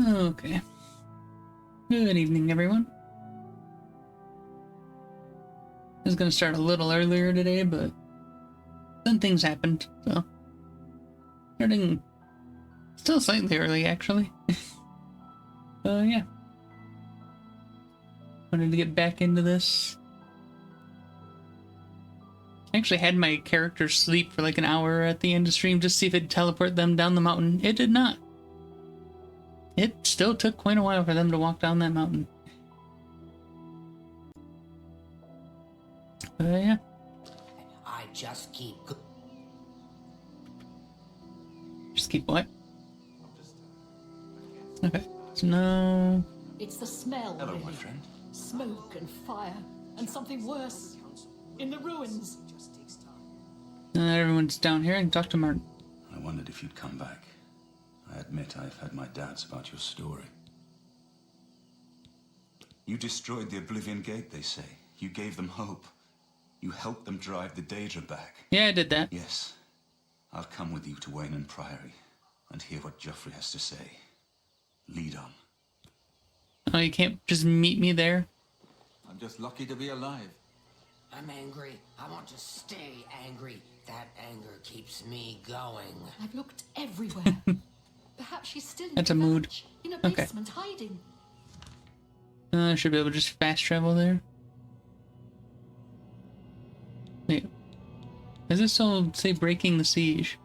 Okay. Good evening, everyone. I was gonna start a little earlier today, but then things happened, so starting still slightly early, actually. Yeah. Wanted to get back into this. I actually had my character sleep for like an hour at the end of stream just to see if it'd teleport them down the mountain. It did not. It still took quite a while for them to walk down that mountain. Yeah. I just keep... Just keep what? Okay. So now... It's the smell. Hello, really. my friend. Smoke and fire, and something worse. In the ruins. Everyone's down here and talk to Martin. I wondered if you'd come back. I admit I've had my doubts about your story. You destroyed the Oblivion Gate, they say. You gave them hope. You helped them drive the Daedra back. Yeah, I did that. Yes. I'll come with you to Wayne Priory and hear what Geoffrey has to say. Lead on. Oh, you can't just meet me there? I'm just lucky to be alive. I'm angry. I want to stay angry. That anger keeps me going. I've looked everywhere. Perhaps she's still in That's the a mood. village, in a Okay. basement hiding. I should be able to just fast travel there. Wait. Does this all say breaking the siege?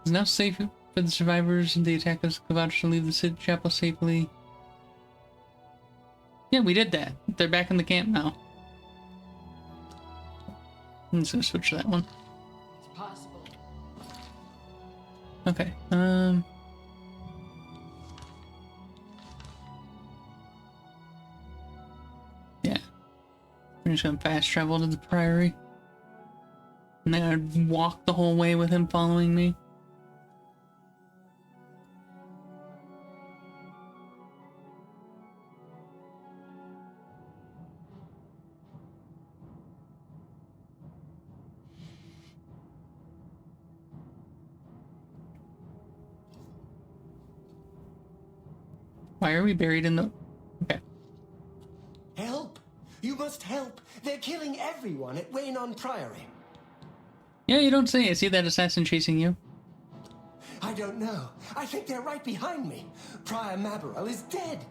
It's now safe for the survivors and the attackers to leave the chapel safely. Yeah, we did that. They're back in the camp now. I'm just gonna switch to that one. It's possible. Okay, yeah. We're just gonna fast travel to the priory. And then I'd walk the whole way with him following me. Why are we buried in the... Okay. Help! You must help! They're killing everyone at Wayne Priory. Yeah, you don't say. I see that assassin chasing you. I don't know. I think they're right behind me. Prior Mabarel is dead.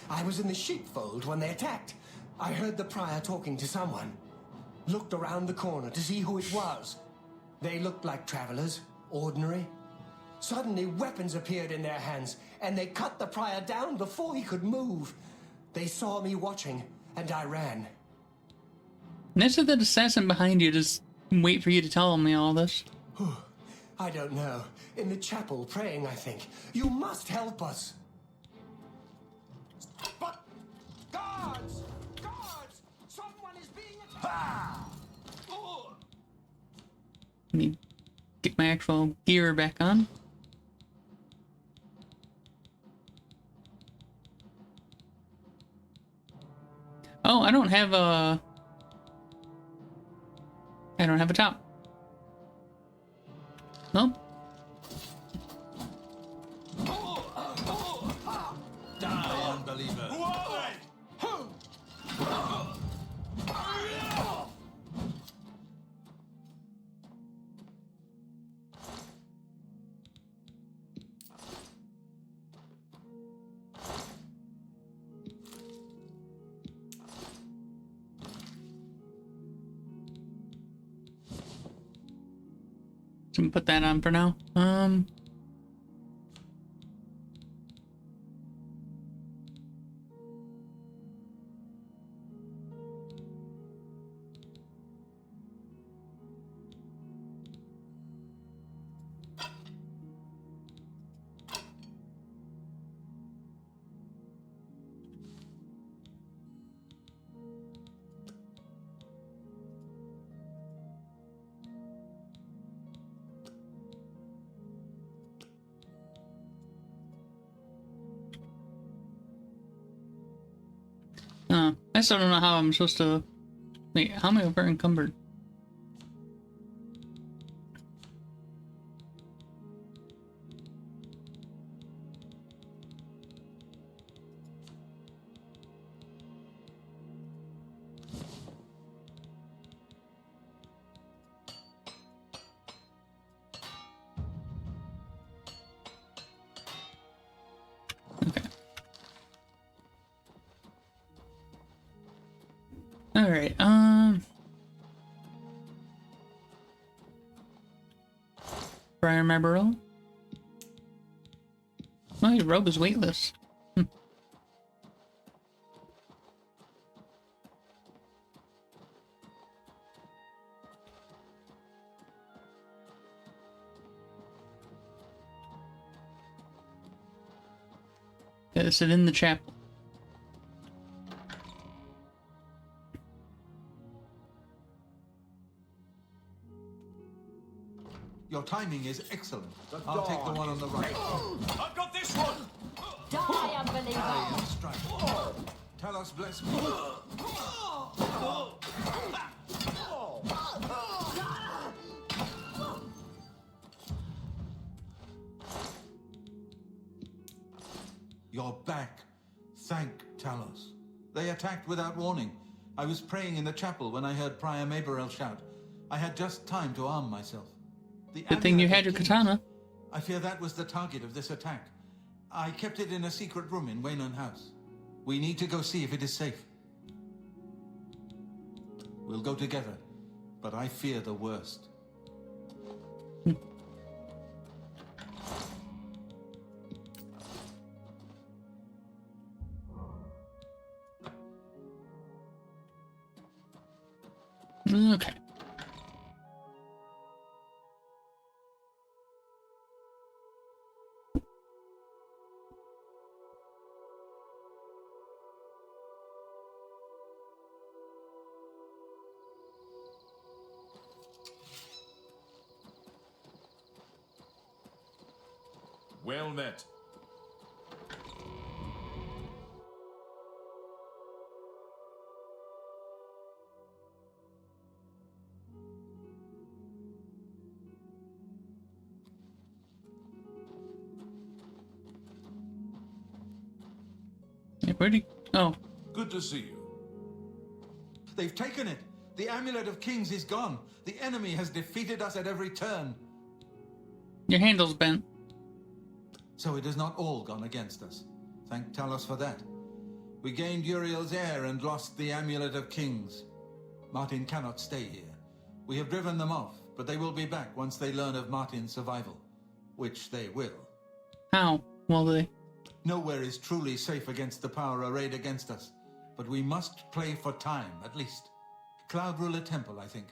I was in the sheepfold when they attacked. I heard the prior talking to someone. Looked around the corner to see who it was. They looked like travelers, ordinary. Suddenly, weapons appeared in their hands, and they cut the prior down before he could move. They saw me watching, and I ran. Next to that assassin behind you, just wait for you to tell me all this. I don't know. In the chapel, praying, I think. You must help us. But... Guards! Guards! Someone is being attacked! Let me get my actual gear back on. Oh, I don't have a top. Nope. Die, unbeliever. So I'm gonna put that on for now. I still don't know how I'm supposed to... Wait, how am I over encumbered? Alright, Briar Mabarel. Oh, your robe is weightless. Gotta sit in the chapel. Your timing is excellent. I'll take the one on the right. I've got this one! Die, unbeliever! Parry and strike. Talos bless me. You're back. Thank Talos. They attacked without warning. I was praying in the chapel when I heard Prior Mabarel shout. I had just time to arm myself. The Good thing you amulet had of your kings. katana. I fear that was the target of this attack. I kept it in a secret room in Waynon House. We need to go see if it is safe. We'll go together, but I fear the worst. Okay. Well met. Yeah, where'd he... Oh. Good to see you. They've taken it! The Amulet of Kings is gone! The enemy has defeated us at every turn! Your handle's bent. So it has not all gone against us. Thank Talos for that. We gained Uriel's heir and lost the Amulet of Kings. Martin cannot stay here. We have driven them off, but they will be back once they learn of Martin's survival. Which they will. How will they? Nowhere is truly safe against the power arrayed against us. But we must play for time, at least. Cloud Ruler Temple, I think.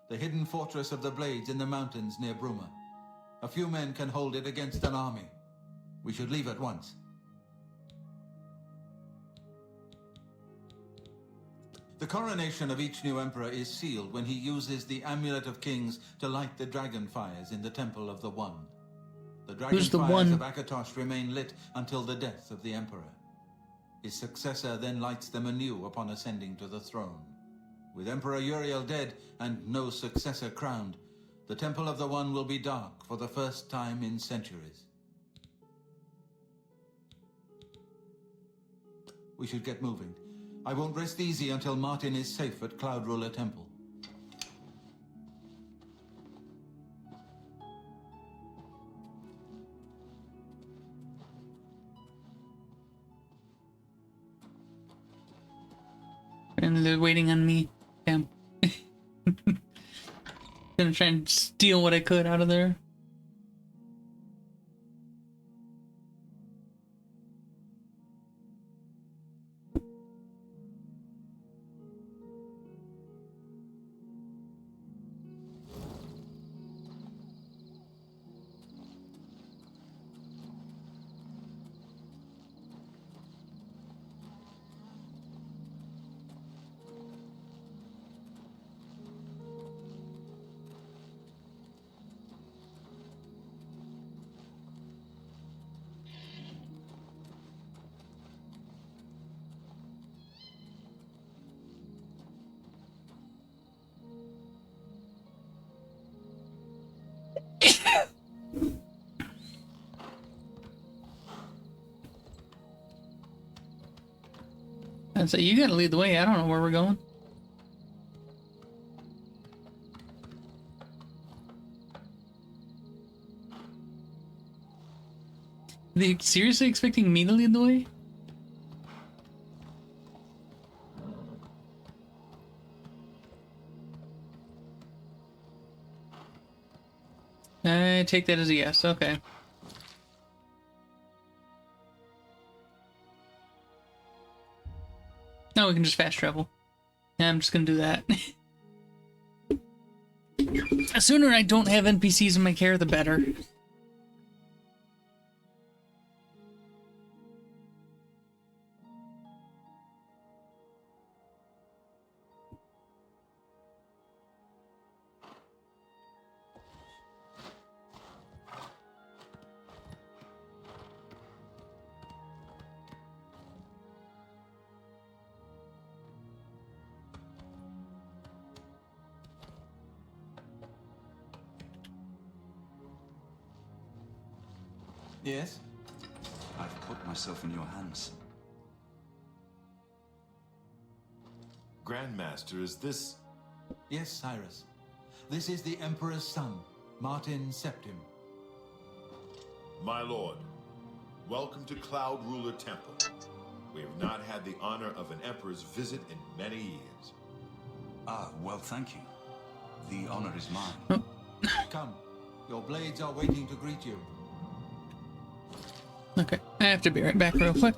The hidden fortress of the Blades in the mountains near Bruma. A few men can hold it against an army. We should leave at once. The coronation of each new emperor is sealed when he uses the Amulet of Kings to light the dragon fires in the Temple of the One. The dragon Who's the fires One? of Akatosh remain lit until the death of the emperor. His successor then lights them anew upon ascending to the throne. With Emperor Uriel dead and no successor crowned, the Temple of the One will be dark for the first time in centuries. We should get moving. I won't rest easy until Martin is safe at Cloud Ruler Temple. And they're waiting on me. Damn. Gonna try and steal what I could out of there. And so you gotta lead the way. I don't know where we're going. Are they seriously expecting me to lead the way? I take that as a yes. Okay. Now we can just fast travel. Yeah, I'm just gonna do that. The sooner I don't have NPCs in my care, the better. Yes? I've put myself in your hands. Grandmaster, is this... Yes, Cyrus. This is the Emperor's son, Martin Septim. My lord, welcome to Cloud Ruler Temple. We have not had the honor of an emperor's visit in many years. Ah, well, thank you. The honor is mine. Come, your blades are waiting to greet you. Okay, I have to be right back real quick.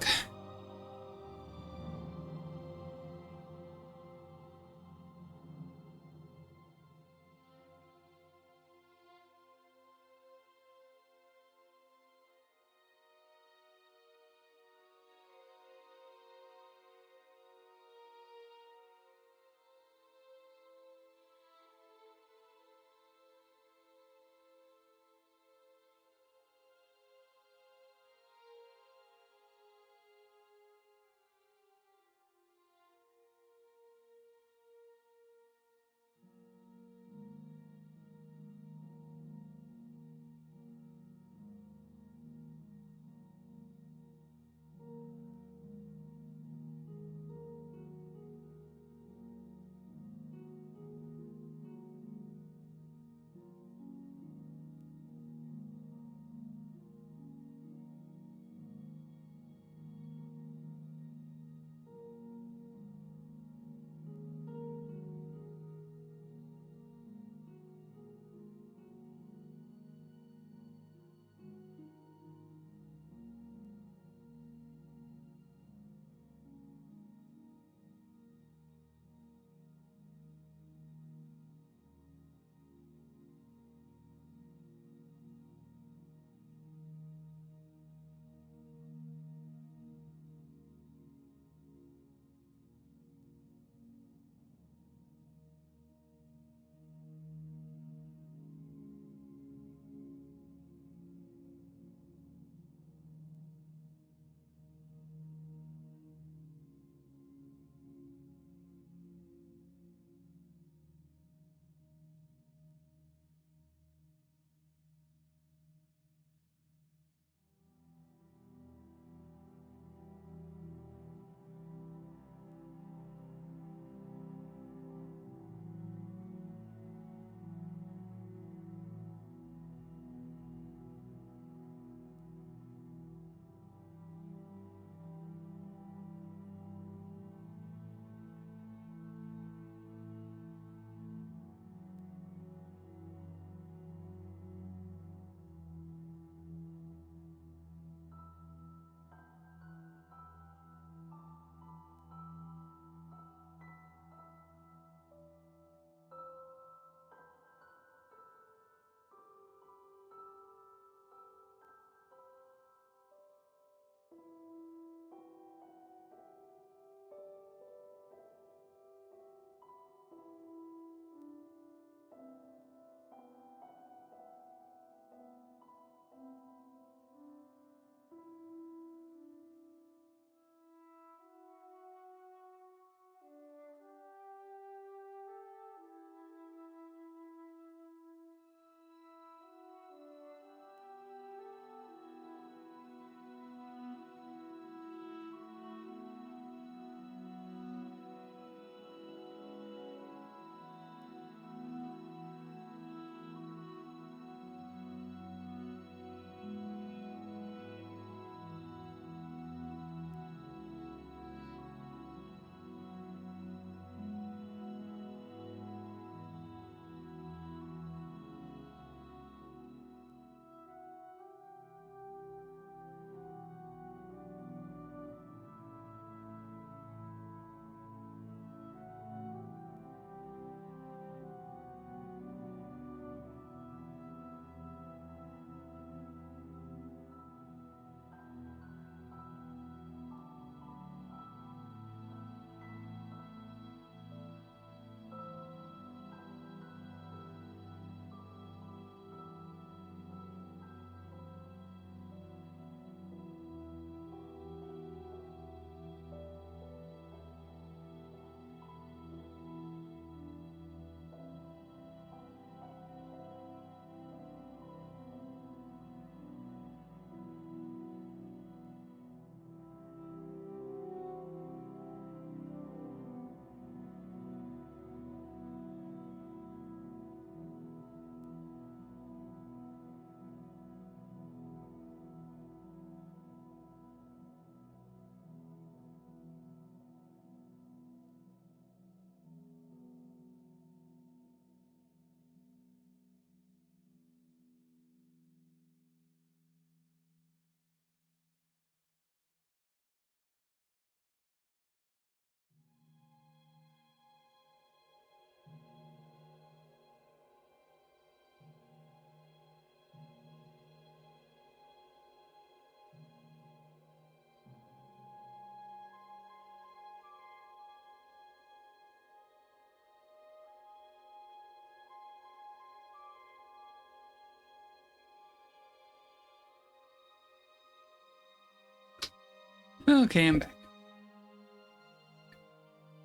Okay, I'm back.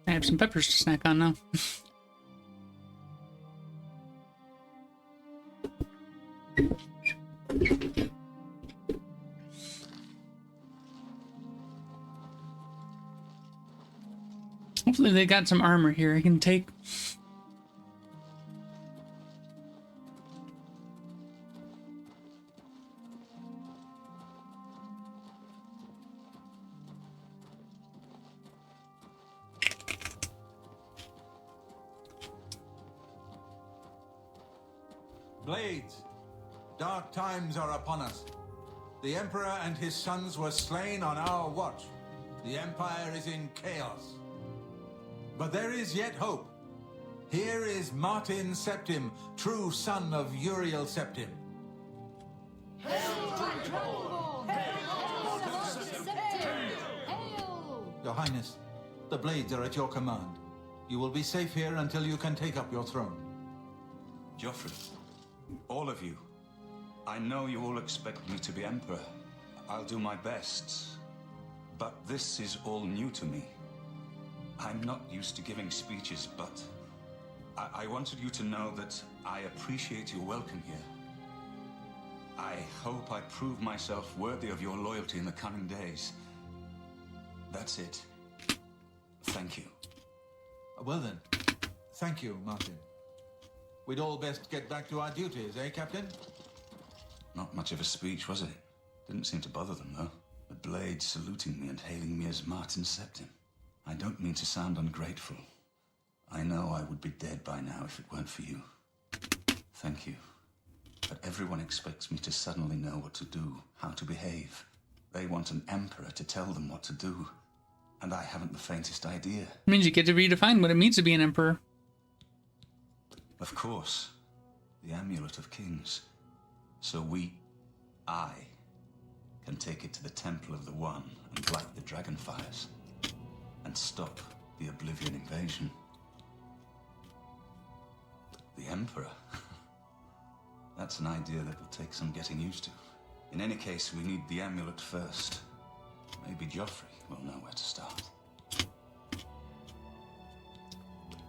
I have some peppers to snack on now. Hopefully they got some armor here I can take. Blades, dark times are upon us. The Emperor and his sons were slain on our watch. The Empire is in chaos. But there is yet hope. Here is Martin Septim, true son of Uriel Septim. Your Highness, the Blades are at your command. You will be safe here until you can take up your throne. Joffrey, all of you, I know you all expect me to be Emperor. I'll do my best. But this is all new to me. I'm not used to giving speeches, but I wanted you to know that I appreciate your welcome here. I hope I prove myself worthy of your loyalty in the coming days. That's it. Thank you. Well then, thank you, Martin. We'd all best get back to our duties, eh, Captain? Not much of a speech, was it? Didn't seem to bother them, though. The Blades saluting me and hailing me as Martin Septim. I don't mean to sound ungrateful. I know I would be dead by now if it weren't for you. Thank you. But everyone expects me to suddenly know what to do, how to behave. They want an emperor to tell them what to do. And I haven't the faintest idea. It means you get to redefine what it means to be an emperor. Of course. The Amulet of Kings. So I, can take it to the Temple of the One and light the dragon fires. And stop the Oblivion invasion. The Emperor? That's an idea that will take some getting used to. In any case, we need the amulet first. Maybe Joffrey will know where to start.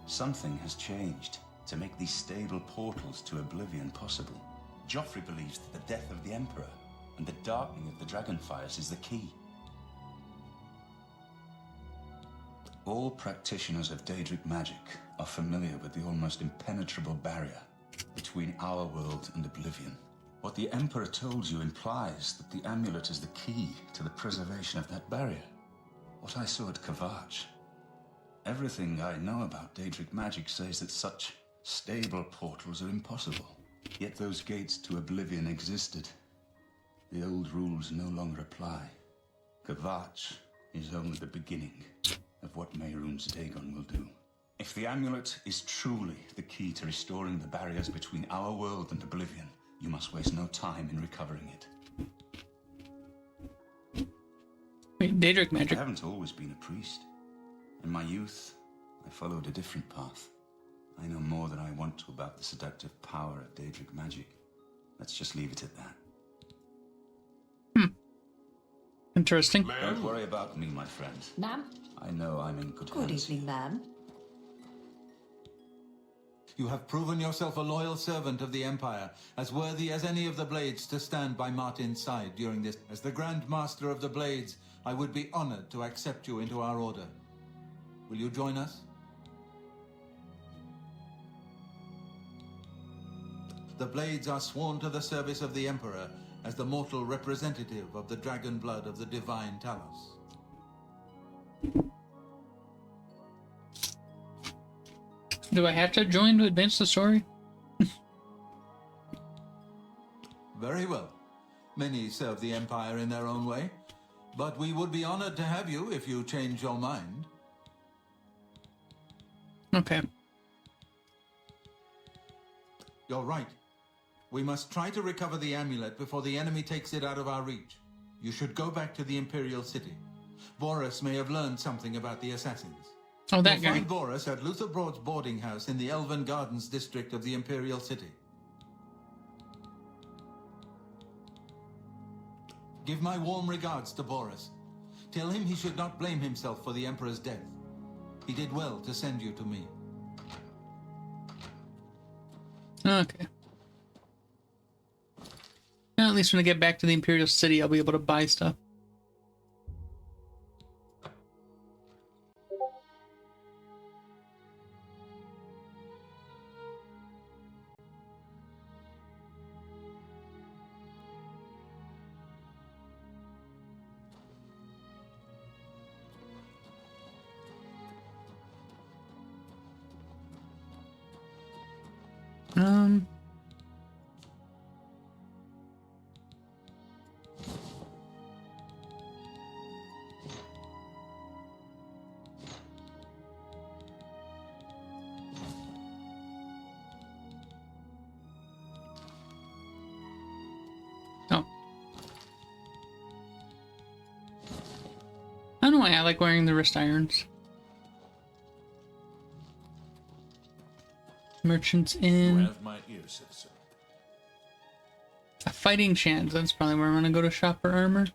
Something has changed to make these stable portals to Oblivion possible. Joffrey believes that the death of the Emperor and the darkening of the Dragonfires is the key. All practitioners of Daedric magic are familiar with the almost impenetrable barrier between our world and Oblivion. What the Emperor told you implies that the amulet is the key to the preservation of that barrier. What I saw at Kvatch. Everything I know about Daedric magic says that such stable portals are impossible. Yet those gates to Oblivion existed. The old rules no longer apply. Kvatch is only the beginning of what Mehrunes Dagon will do. If the amulet is truly the key to restoring the barriers between our world and Oblivion, you must waste no time in recovering it. Wait, Daedric magic. I haven't always been a priest. In my youth, I followed a different path. I know more than I want to about the seductive power of Daedric magic. Let's just leave it at that. Interesting. Don't worry about me, my friend. Ma'am? I know I'm in good Good hands. evening, ma'am. You have proven yourself a loyal servant of the Empire, as worthy as any of the Blades to stand by Martin's side during this. As the Grand Master of the Blades, I would be honored to accept you into our order. Will you join us? The Blades are sworn to the service of the Emperor as the mortal representative of the dragon blood of the divine Talos. Do I have to join to advance the story? Very well. Many serve the Empire in their own way, but we would be honored to have you if you change your mind. Okay. You're right. We must try to recover the amulet before the enemy takes it out of our reach. You should go back to the Imperial City. Boris may have learned something about the assassins. Oh, that You'll guy. find Boris at Luther Broad's boarding house in the Elven Gardens district of the Imperial City. Give my warm regards to Boris. Tell him he should not blame himself for the Emperor's death. He did well to send you to me. Okay. Well, at least when I get back to the Imperial City, I'll be able to buy stuff. Oh. I don't know why I like wearing the wrist irons. Merchants You Inn. have my ear, citizen. A fighting chance. That's probably where I'm gonna go to shop for armor.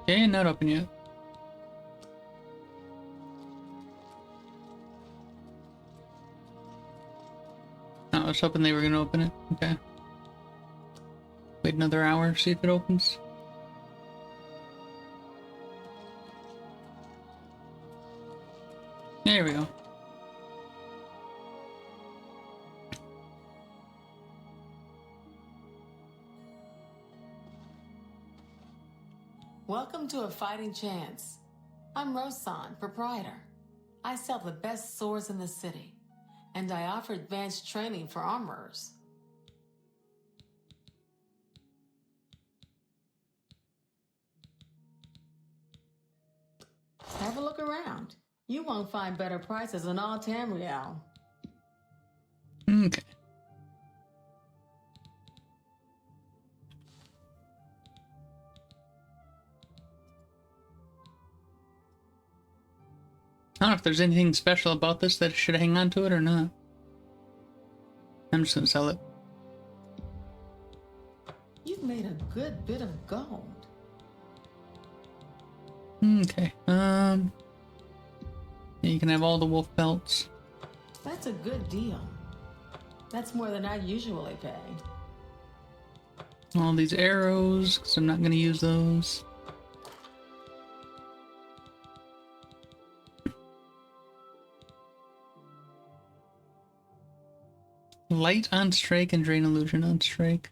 Okay, not open yet. I was hoping they were gonna open it. Okay. Wait another hour, see if it opens. There we go. Welcome to A Fighting Chance. I'm Rosan, proprietor. I sell the best swords in the city, and I offer advanced training for armorers. Have a look around. You won't find better prices in all Tamriel. Okay. I don't know if there's anything special about this that I should hang on to it or not. I'm just gonna sell it. You've made a good bit of gold. Okay. Yeah, you can have all the wolf pelts. That's a good deal. That's more than I usually pay. All these arrows, because I'm not gonna use those. Light on strike and drain illusion on strike.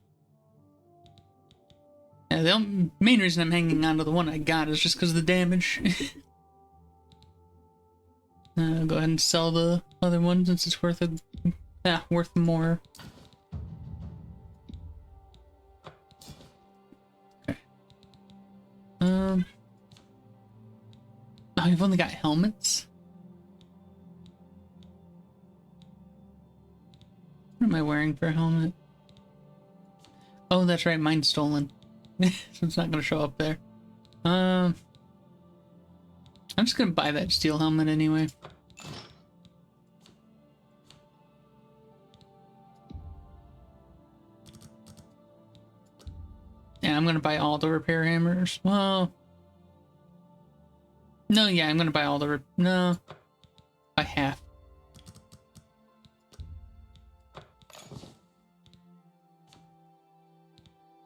Yeah, the main reason I'm hanging on to the one I got is just because of the damage. Go ahead and sell the other one since it's worth worth more. Okay. Oh, you've only got helmets. What am I wearing for a helmet? Oh, that's right, mine's stolen. So it's not gonna show up there. I'm just gonna buy that steel helmet anyway. Yeah, I'm gonna buy all the repair hammers. Well, no, yeah, I'm gonna buy all the no, by half.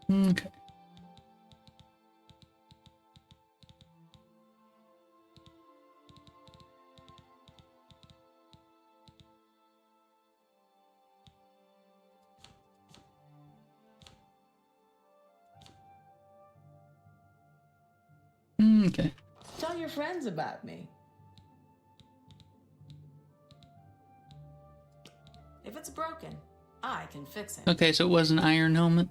Okay. Okay. Tell your friends about me. If it's broken, I can fix it. Okay, so it was an iron helmet.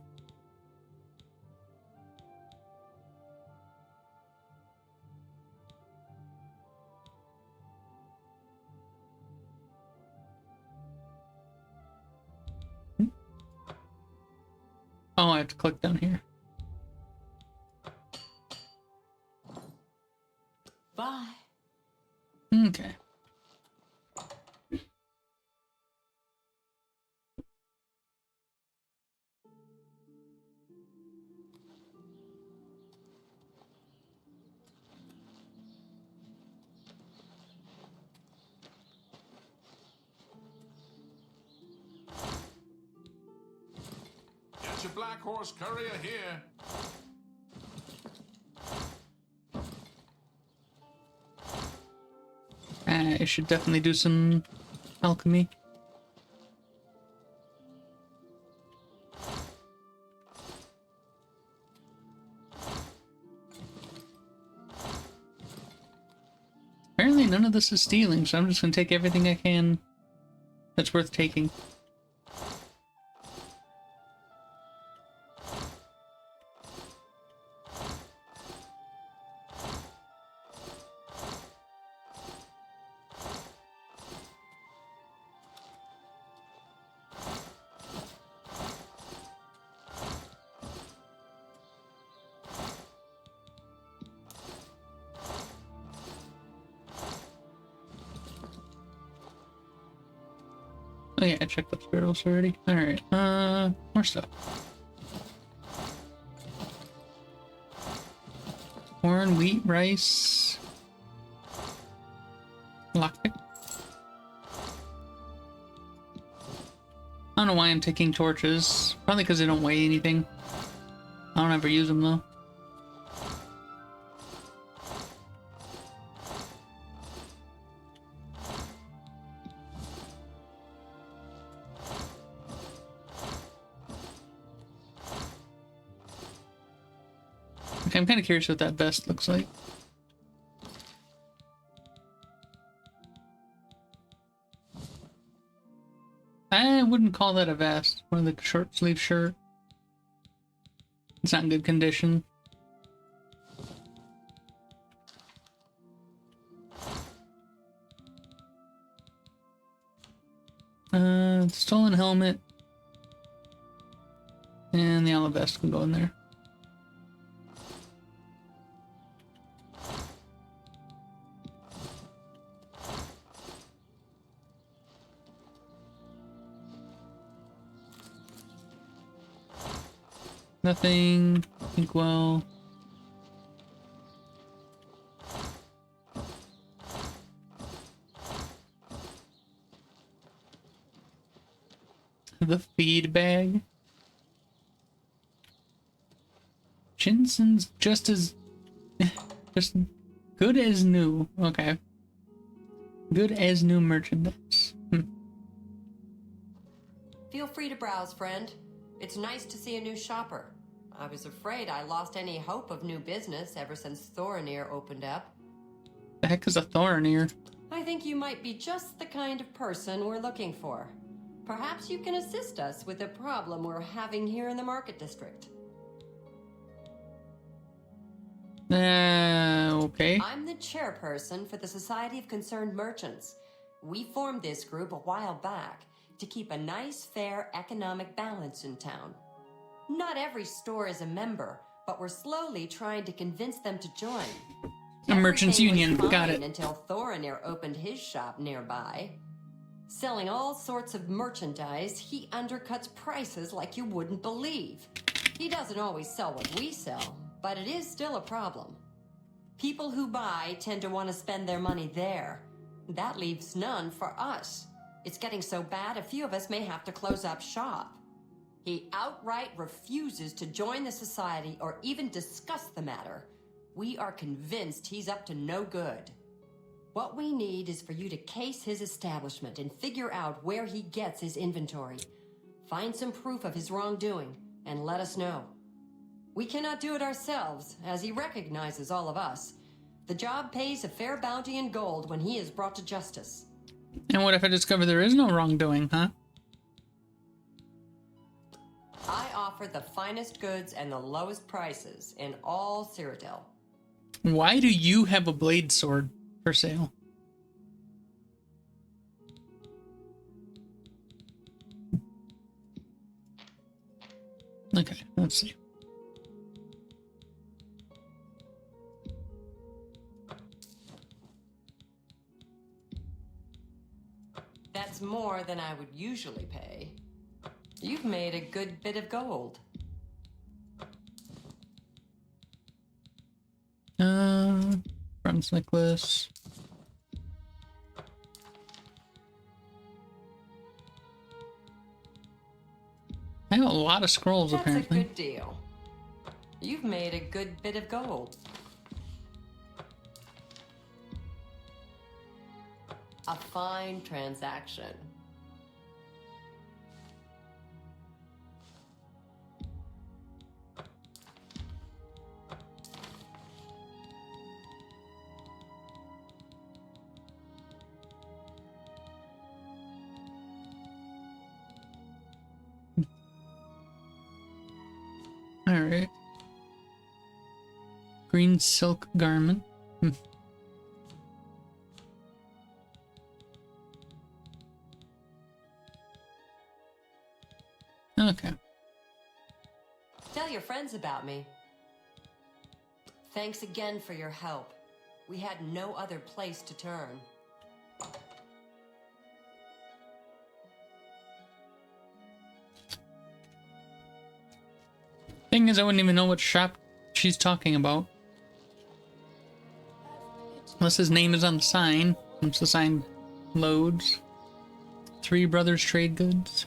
Oh, I have to click down here. Get your black horse courier here. I should definitely do some alchemy. Apparently none of this is stealing, so I'm just gonna take everything I can that's worth taking. Oh yeah, I checked the spirals already. Alright, more stuff. Corn, wheat, rice. Lockpick. I don't know why I'm taking torches. Probably because they don't weigh anything. I don't ever use them though. Okay, I'm kind of curious what that vest looks like. I wouldn't call that a vest. One of the short sleeve shirt. It's not in good condition. Stolen helmet. And the olive vest can go in there. Nothing. Inkwell. The feed bag. Jensen's just as just good as new. Okay. Good as new merchandise. Feel free to browse, friend. It's nice to see a new shopper. I was afraid I lost any hope of new business ever since Thorinir opened up. The heck is a Thorinir? I think you might be just the kind of person we're looking for. Perhaps you can assist us with a problem we're having here in the market district. Okay. I'm the chairperson for the Society of Concerned Merchants. We formed this group a while back to keep a nice, fair economic balance in town. Not every store is a member, but we're slowly trying to convince them to join. A merchants Everything union, was got fine it. Until Thorinir opened his shop nearby. Selling all sorts of merchandise, he undercuts prices like you wouldn't believe. He doesn't always sell what we sell, but it is still a problem. People who buy tend to want to spend their money there. That leaves none for us. It's getting so bad, a few of us may have to close up shop. He outright refuses to join the society or even discuss the matter. We are convinced he's up to no good. What we need is for you to case his establishment and figure out where he gets his inventory. Find some proof of his wrongdoing and let us know. We cannot do it ourselves, as he recognizes all of us. The job pays a fair bounty in gold when he is brought to justice. And what if I discover there is no wrongdoing, huh? I offer the finest goods and the lowest prices in all Cyrodiil. Why do you have a blade sword for sale? Okay, let's see. That's more than I would usually pay. You've made a good bit of gold. Bronze necklace. I have a lot of scrolls, That's apparently. a good deal. You've made a good bit of gold. A fine transaction. Alright. Green silk garment. Okay. Tell your friends about me. Thanks again for your help. We had no other place to turn. Thing is, I wouldn't even know what shop she's talking about. Unless his name is on the sign. Once the sign loads. Three Brothers Trade Goods.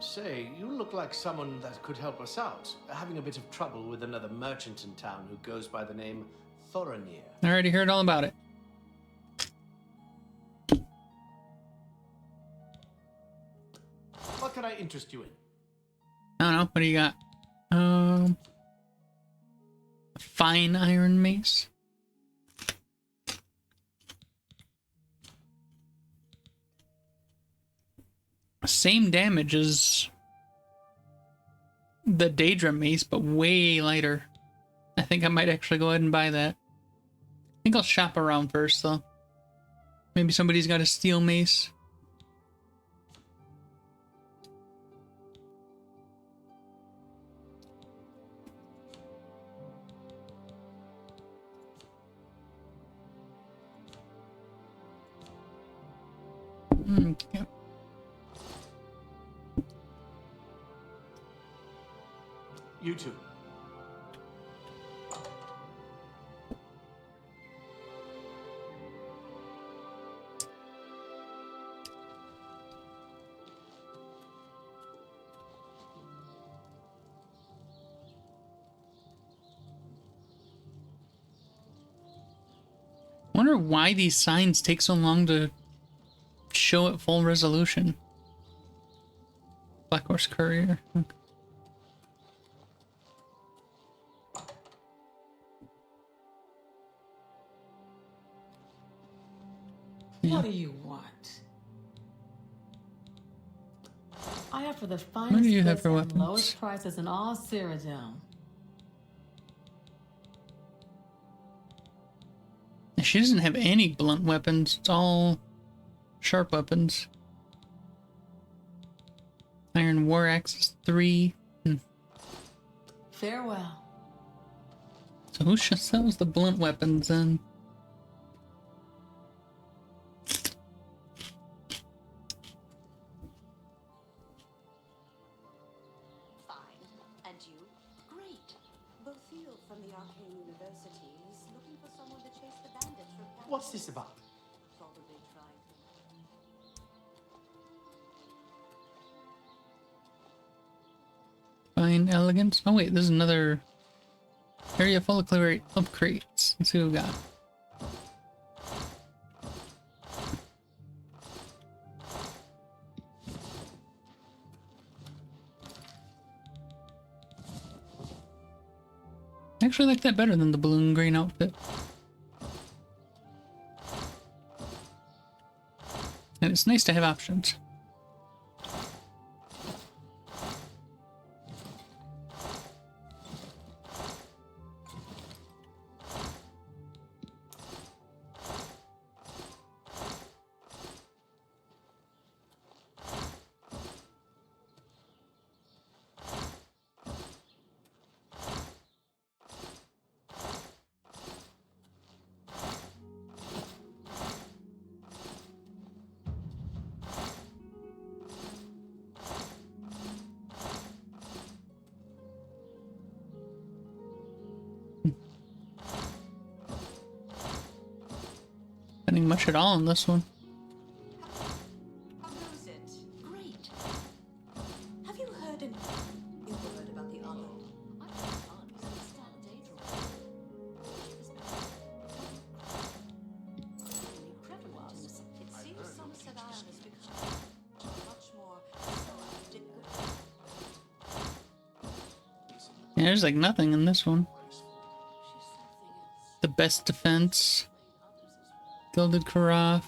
Say, you look like someone that could help us out. Having a bit of trouble with another merchant in town who goes by the name Thorinir. I already heard all about it. What can I interest you in? I don't know. What do you got? Fine iron mace. Same damage as the Daedra mace, but way lighter. I think I might actually go ahead and buy that. I think I'll shop around first, though. Maybe somebody's got a steel mace. Okay. You too. Wonder why these signs take so long to show at full resolution. Black Horse Courier. Okay. What do you want? I offer the What do finest you have goods for and weapons? lowest prices in all Cyrodiil. She doesn't have any blunt weapons. It's all sharp weapons. Iron War Axe is 3. Farewell. So who sells the blunt weapons then? Fine. And you? Great. Bothil from the Arcane University is looking for someone to chase the bandits from Paris. What's this about? Probably trying to... Fine Elegance. Oh wait, there's another area full of clear upgrades. Let's see what we got. I actually like that better than the balloon green outfit. And it's nice to have options. happening much at all in this one. Knows it. Great. Have you heard any word about the other? It seems Somerset Isle has become much more Yeah, there's like nothing in this one. The best defense. Gilded Carafe.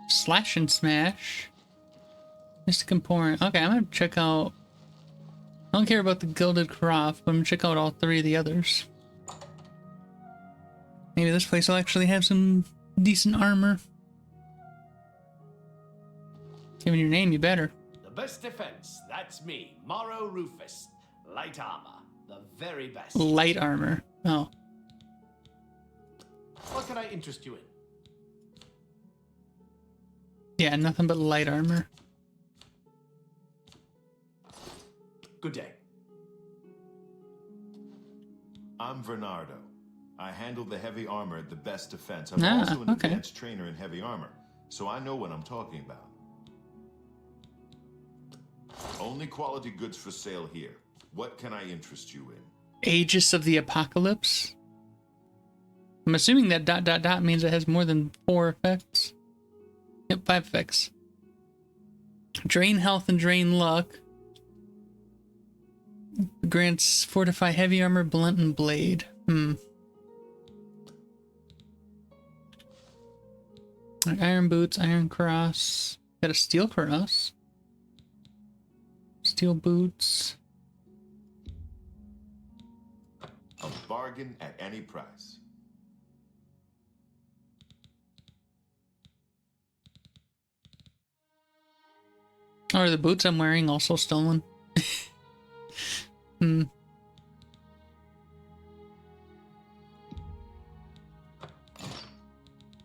Slash and Smash. Mystic Emporium. Okay, I'm gonna check out... I don't care about the Gilded Carafe, but I'm gonna check out all three of the others. Maybe this place will actually have some decent armor. Given your name, you better. The best defense, that's me, Morrow Rufus. Light armor, the very best. Light armor. Oh. What can I interest you in? Yeah, nothing but light armor. Good day. I'm Bernardo. I handle the heavy armor at the best defense. I'm Ah, also an okay. advanced trainer in heavy armor, so I know what I'm talking about. Only quality goods for sale here. What can I interest you in? Aegis of the Apocalypse. I'm assuming that ... means it has more than 4 effects. Yep, 5 effects. Drain health and drain luck. Grants fortify heavy armor, blunt, and blade. Iron boots, iron cross. Got a steel cross. Steel boots. A bargain at any price. Are the boots I'm wearing also stolen?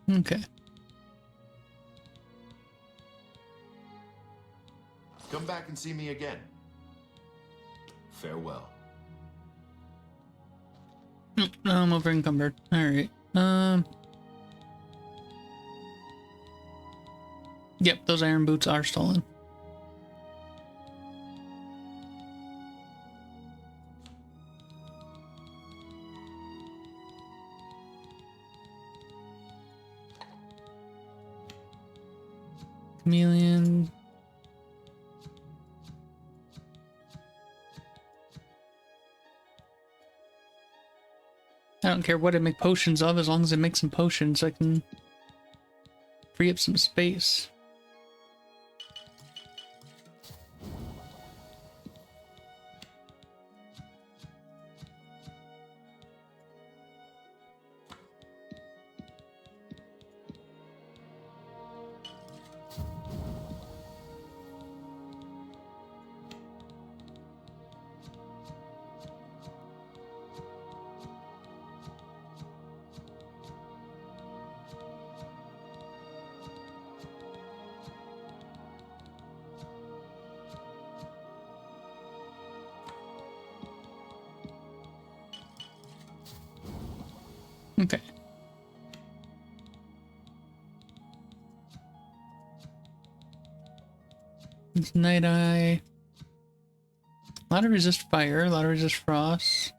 Okay. Come back and see me again. Farewell. I'm over encumbered. Alright. Yep, those iron boots are stolen. Chameleon. I don't care what I make potions of, as long as I make some potions, I can free up some space. Okay. It's Night Eye. A lot of resist fire, a lot of resist frost.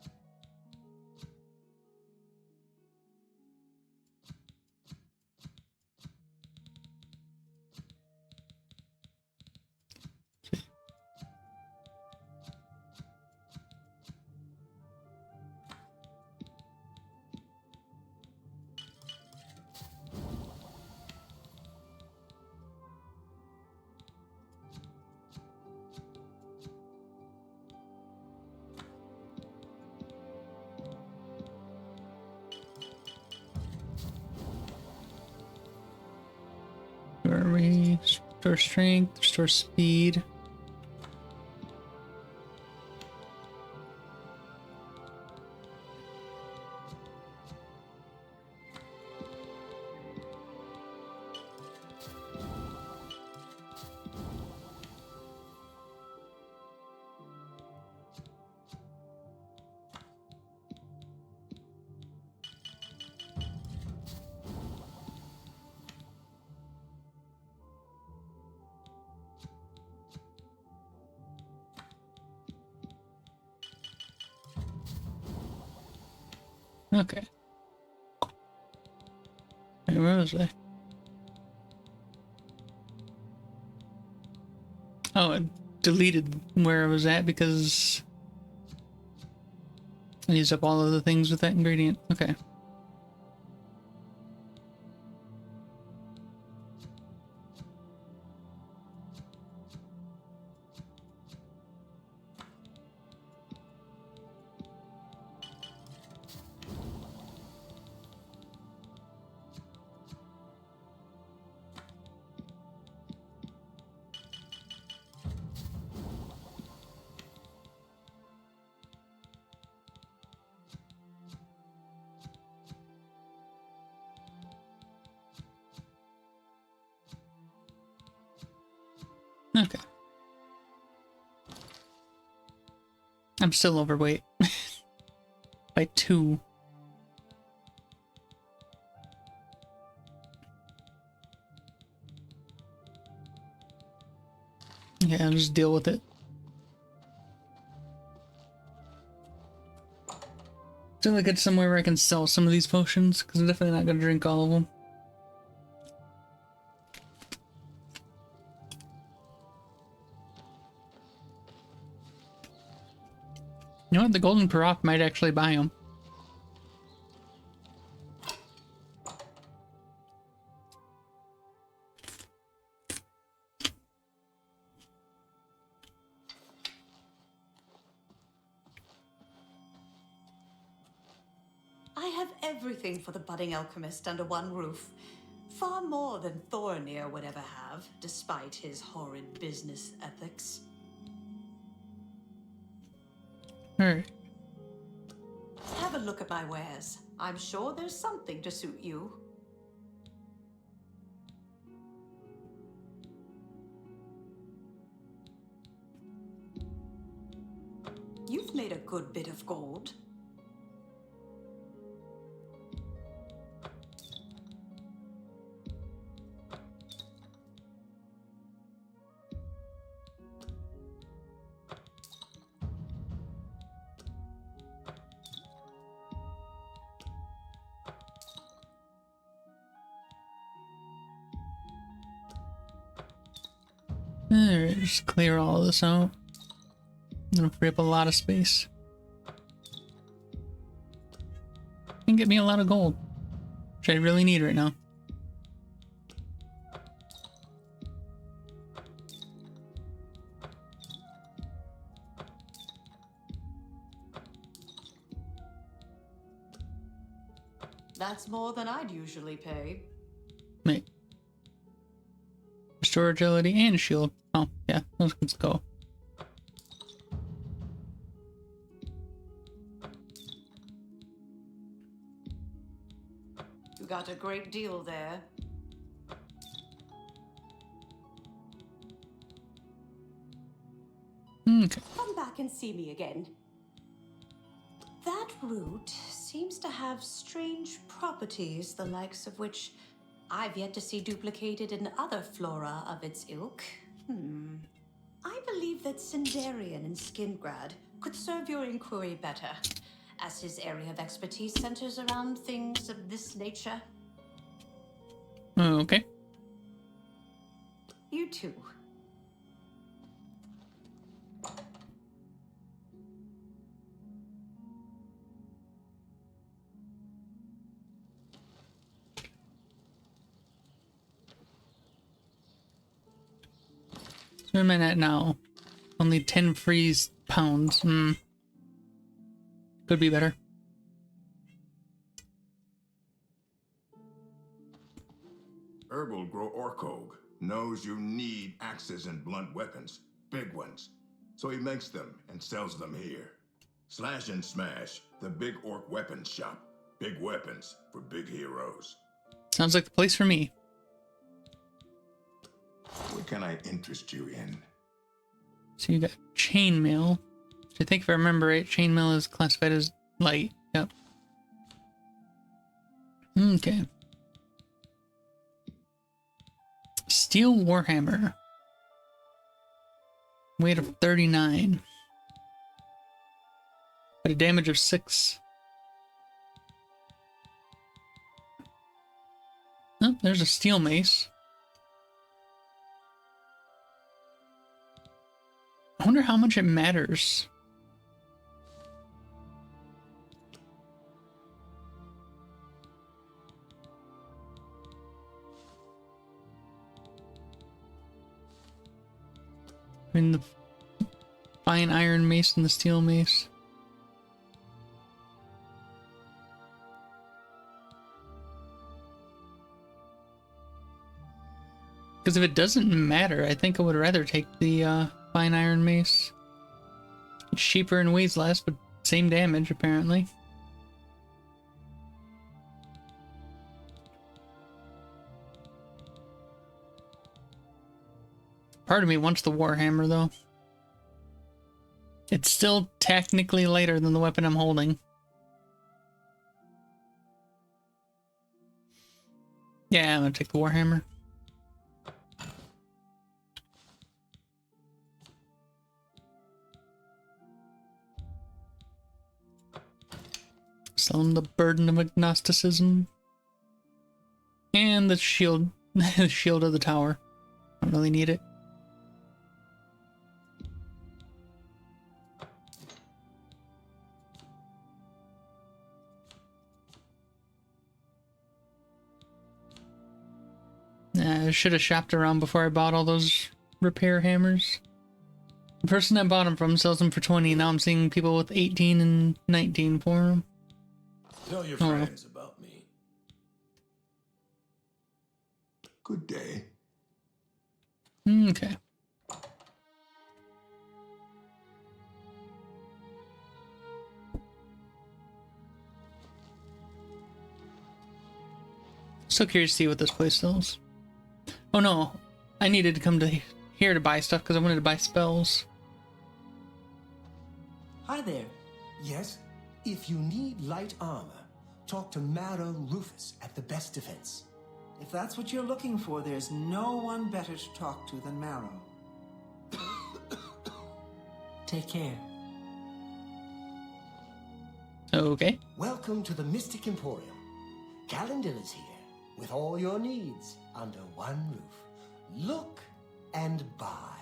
Where are we? Restore strength, restore speed. Okay. Hey, where was I? Oh, it deleted where I was at because I used up all of the things with that ingredient. Okay. Okay. I'm still overweight. By 2. Yeah, I'll just deal with it. Till I get somewhere where I can sell some of these potions, because I'm definitely not going to drink all of them. You know what? The Golden Paraf might actually buy them. I have everything for the budding alchemist under one roof. Far more than Thorinir would ever have, despite his horrid business ethics. Alright. Have a look at my wares. I'm sure there's something to suit you. You've made a good bit of gold. Alright, just clear all of this out. It'll free up a lot of space. And get me a lot of gold, which I really need right now. That's more than I'd usually pay. Wait. Restore agility and shield. Oh, yeah, let's go. You got a great deal there. Okay. Come back and see me again. That root seems to have strange properties, the likes of which I've yet to see duplicated in other flora of its ilk. I believe that Sindarian in Skingrad could serve your inquiry better, as his area of expertise centers around things of this nature. Okay. You too. Where am I at now? Only 10 freeze pounds. Could be better. Herbal Grow Orkog knows you need axes and blunt weapons, big ones. So he makes them and sells them here. Slash and Smash, the Big Orc Weapons Shop. Big weapons for big heroes. Sounds like the place for me. What can I interest you in? So you got chainmail. Which I think if I remember right, chainmail is classified as light. Yep. Okay. Steel Warhammer. Weight of 39. But a damage of 6. Oh, there's a steel mace. I wonder how much it matters. I mean, the fine iron mace and the steel mace. Because if it doesn't matter, I think I would rather take the fine iron mace. It's cheaper and weighs less, but same damage, apparently. Part of me wants the Warhammer, though. It's still technically lighter than the weapon I'm holding. Yeah, I'm gonna take the Warhammer. Sell him the burden of agnosticism. And the shield. The shield of the tower. Don't really need it. I should have shopped around before I bought all those repair hammers. The person I bought them from sells them for 20. Now I'm seeing people with 18 and 19 for them. Tell your friends about me. Good day. Okay. So curious to see what this place sells. Oh no, I needed to come to here to buy stuff because I wanted to buy spells. Hi there. Yes? If you need light armor, talk to Marrow Rufus at the Best Defense. If that's what you're looking for, there's no one better to talk to than Marrow. Take care. Okay. Welcome to the Mystic Emporium. Calendar is here, with all your needs under one roof. Look and buy.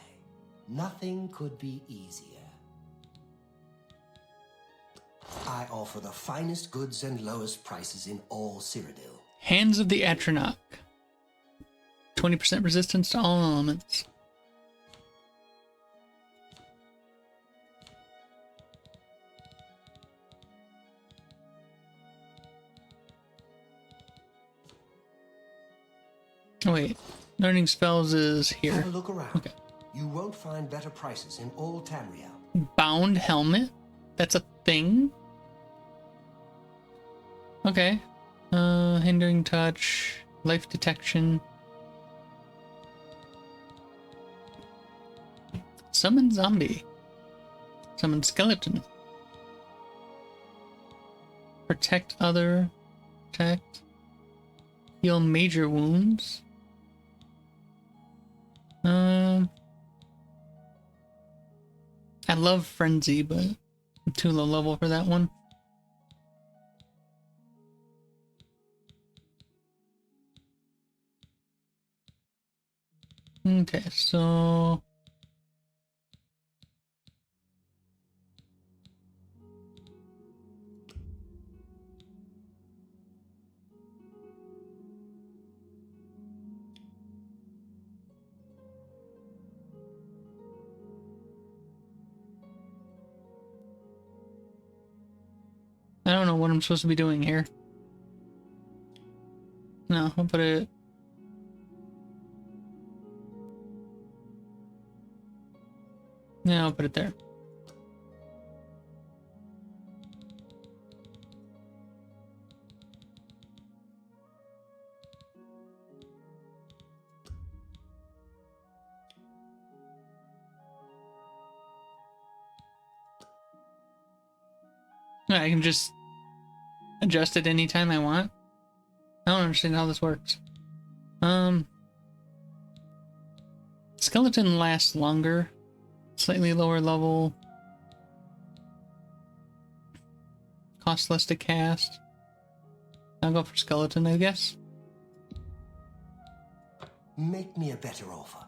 Nothing could be easier. I offer the finest goods and lowest prices in all Cyrodiil. Hands of the Atronach. 20% resistance to all elements. Oh wait, learning spells is here. Have a look around. Okay. You won't find better prices in all Tamriel. Bound helmet? That's a thing? Okay. Hindering touch, life detection. Summon zombie. Summon skeleton. Protect other. Protect. Heal major wounds. I love Frenzy, but I'm too low level for that one. Okay, so... I don't know what I'm supposed to be doing here. No, I'll put it... Yeah, I'll put it there. I can just adjust it anytime I want. I don't understand how this works. Skeleton lasts longer. Slightly lower level. Costs less to cast. I'll go for skeleton, I guess. Make me a better offer.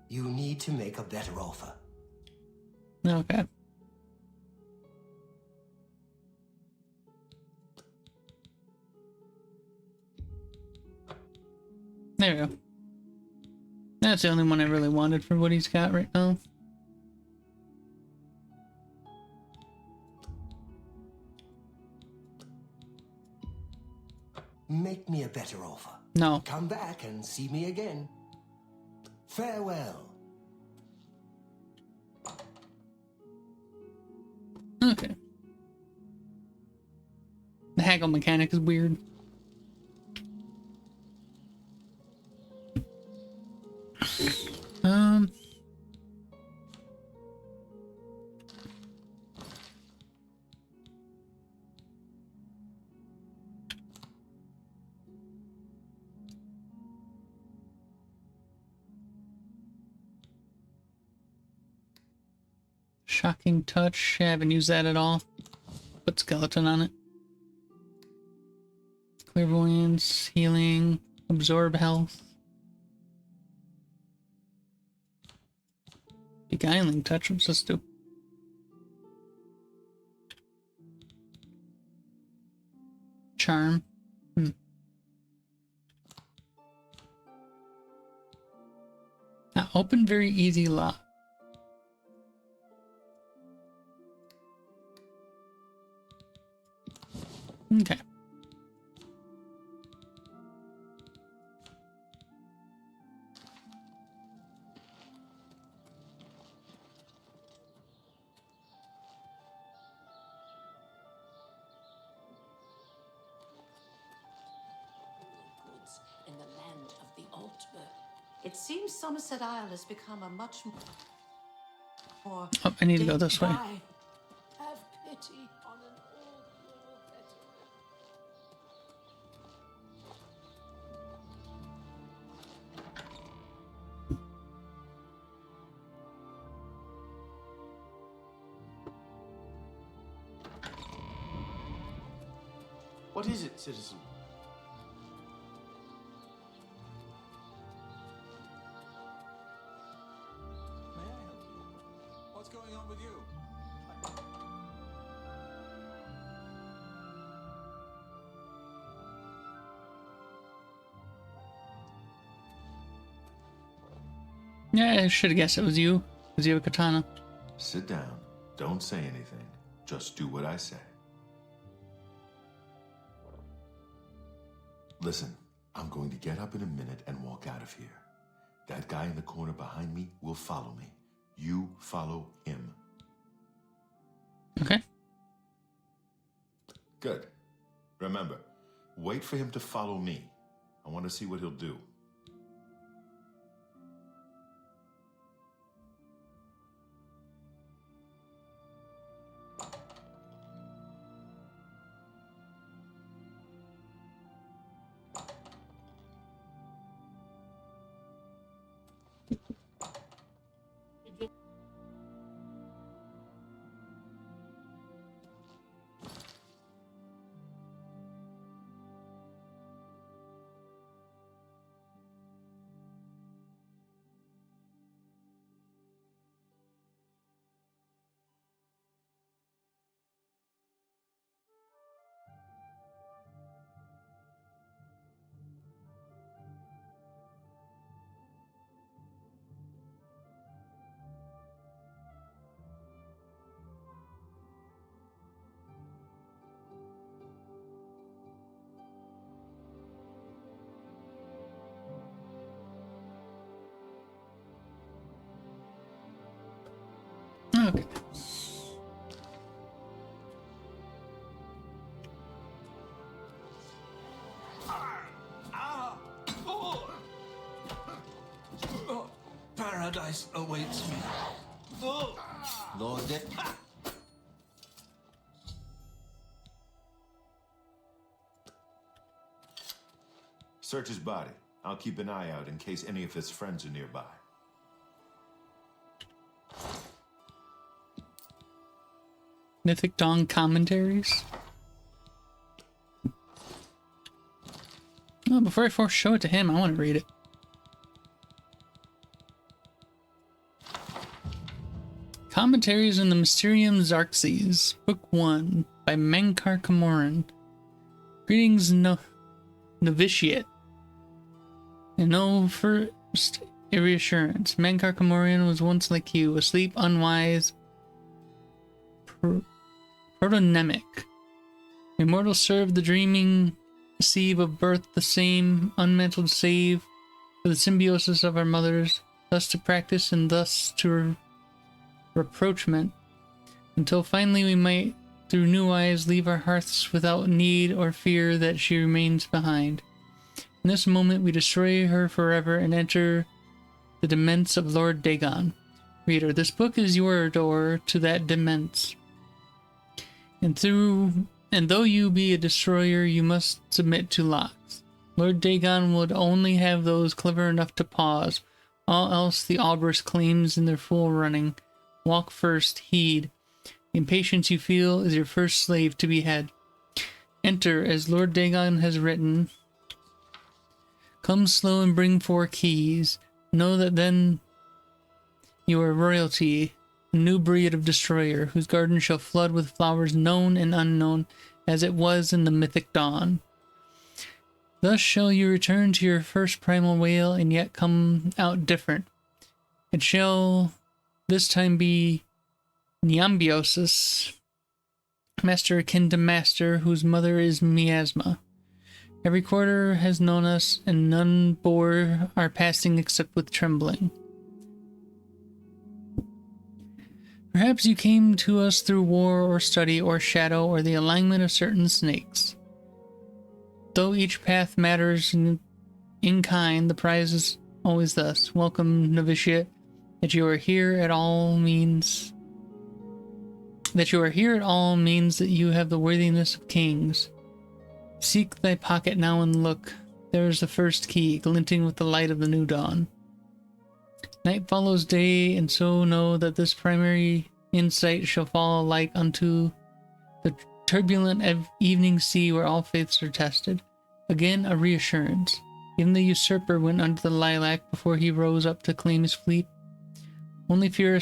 You need to make a better offer. Okay. There we go. That's the only one I really wanted for what he's got right now. Make me a better offer. No. Come back and see me again. Farewell. Okay. The haggle mechanic is weird. Shocking touch. I haven't used that at all. Put skeleton on it. Clairvoyance, healing, absorb health. Beguiling touch. What's this do? Charm. Now, open very easy lock. Okay. Goods in the land of the Altburg. It seems Somerset Isle has become a much more... Oh, I need to go this way. I have pity on an old war veteran. What is it, citizen? May I help you? What's going on with you? Yeah, I should have guessed it was you. Because you have a katana. Sit down. Don't say anything. Just do what I say. Listen, I'm going to get up in a minute and walk out of here. That guy in the corner behind me will follow me. You follow him. Okay. Good. Remember, wait for him to follow me. I want to see what he'll do. Okay. Paradise awaits me. Lord Dick. Search his body. I'll keep an eye out in case any of his friends are nearby. Mythic Dawn commentaries. Oh, before I show it to him, I want to read it. Commentaries on the Mysterium Xerxes, Book 1, by Mankar Camoran. Greetings, novitiate. And no first reassurance. Mankar Camoran was once like you, asleep, unwise, protonemic. Immortal served the dreaming deceive of birth, the same unmantled save for the symbiosis of our mothers, thus to practice and thus to reproachment, until finally we might, through new eyes, leave our hearths without need or fear that she remains behind. In this moment we destroy her forever and enter the demesne of Lord Dagon. Reader, this book is your door to that demesne. And though you be a destroyer, you must submit to locks. Lord Dagon would only have those clever enough to pause. All else the Albrus claims in their full running. Walk first, heed. The impatience you feel is your first slave to behead. Enter, as Lord Dagon has written. Come slow and bring 4 keys. Know that then you are royalty, a new breed of destroyer, whose garden shall flood with flowers known and unknown, as it was in the mythic dawn. Thus shall you return to your first primal wail, and yet come out different. It shall this time be Nyambiosis, master akin to master, whose mother is Miasma. Every quarter has known us, and none bore our passing except with trembling. Perhaps you came to us through war or study or shadow or the alignment of certain snakes. Though each path matters in kind, the prize is always thus. Welcome, novitiate. That you are here at all means that you have the worthiness of kings. Seek thy pocket now and look. There is the first key, glinting with the light of the new dawn. Night follows day, and so know that this primary insight shall fall alike unto the turbulent evening sea where all faiths are tested. Again, a reassurance. Even the usurper went under the lilac before he rose up to claim his fleet. Only fear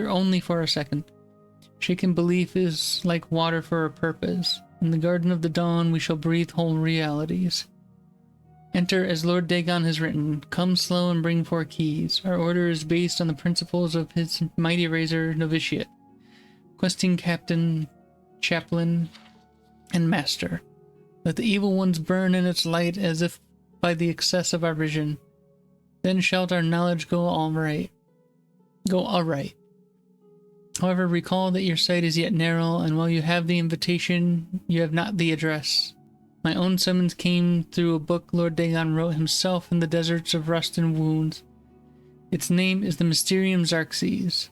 only for a second. Shaken belief is like water for a purpose. In the garden of the dawn we shall breathe whole realities. Enter as Lord Dagon has written. Come slow and bring 4 keys. Our order is based on the principles of his mighty razor novitiate. Questing captain, chaplain, and master. Let the evil ones burn in its light as if by the excess of our vision. Then shalt our knowledge go all right. However, recall that your sight is yet narrow, and while you have the invitation, you have not the address. My own summons came through a book Lord Dagon wrote himself in the deserts of rust and wounds. Its name is the Mysterium Xerxes.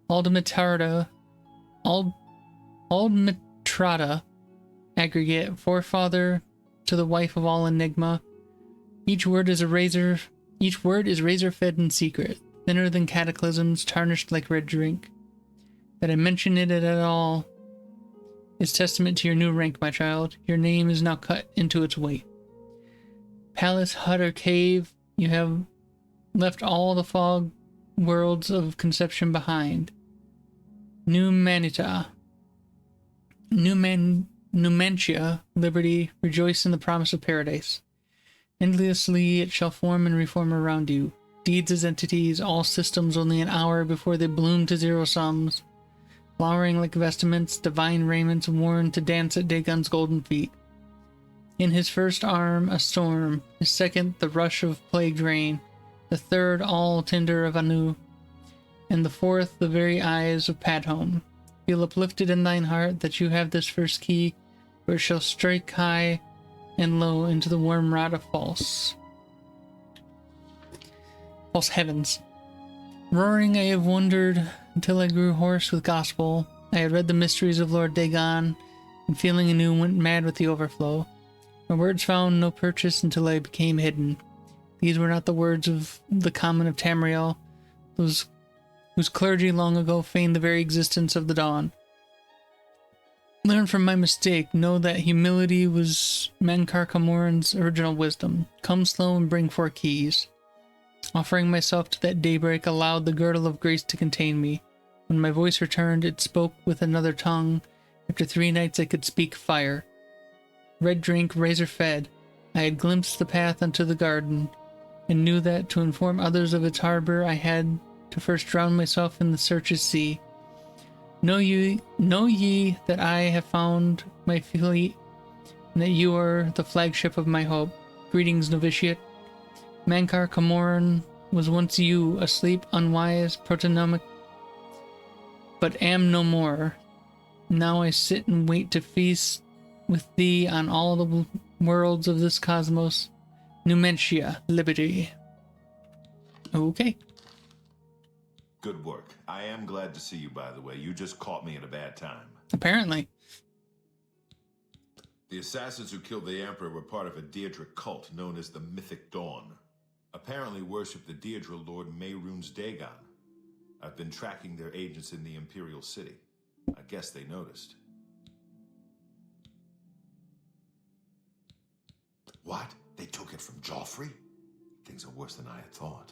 Aldmitrada, aggregate, forefather to the wife of all enigma. Each word is razor-fed in secret, thinner than cataclysms, tarnished like red drink. That I mention it at all is testament to your new rank, my child. Your name is now cut into its weight. Palace, hut, or cave, you have left all the fog worlds of conception behind. Numantia, liberty, rejoice in the promise of paradise. Endlessly it shall form and reform around you. Deeds as entities, all systems only an hour before they bloom to zero sums. Flowering like vestments, divine raiments worn to dance at Dagon's golden feet. In his first arm, a storm. His second, the rush of plagued rain. The third, all tinder of Anu. And the fourth, the very eyes of Padhome. Feel uplifted in thine heart that you have this first key, for it shall strike high and low into the worm rot of false heavens. Roaring, I have wandered until I grew hoarse with gospel. I had read the mysteries of Lord Dagon, and feeling anew went mad with the overflow. My words found no purchase until I became hidden. These were not the words of the common of Tamriel, those whose clergy long ago feigned the very existence of the dawn. Learn from my mistake. Know that humility was Mankar Kamoran's original wisdom. Come slow and bring 4 keys. Offering myself to that daybreak allowed the girdle of grace to contain me. When my voice returned, it spoke with another tongue. After 3 nights I could speak fire. Red drink, razor fed. I had glimpsed the path unto the garden, and knew that to inform others of its harbor I had to first drown myself in the search's sea. Know ye that I have found my fleet, and that you are the flagship of my hope. Greetings, novitiate. Mankar Kamoran was once you, asleep, unwise, protonomic, but am no more. Now I sit and wait to feast with thee on all the worlds of this cosmos. Numentia, liberty. Okay. Good work. I am glad to see you, by the way. You just caught me at a bad time. Apparently. The assassins who killed the Emperor were part of a Deirdre cult known as the Mythic Dawn. Apparently worship the Deirdre Lord Mehrunes Dagon. I've been tracking their agents in the Imperial City. I guess they noticed. What? They took it from Joffrey? Things are worse than I had thought.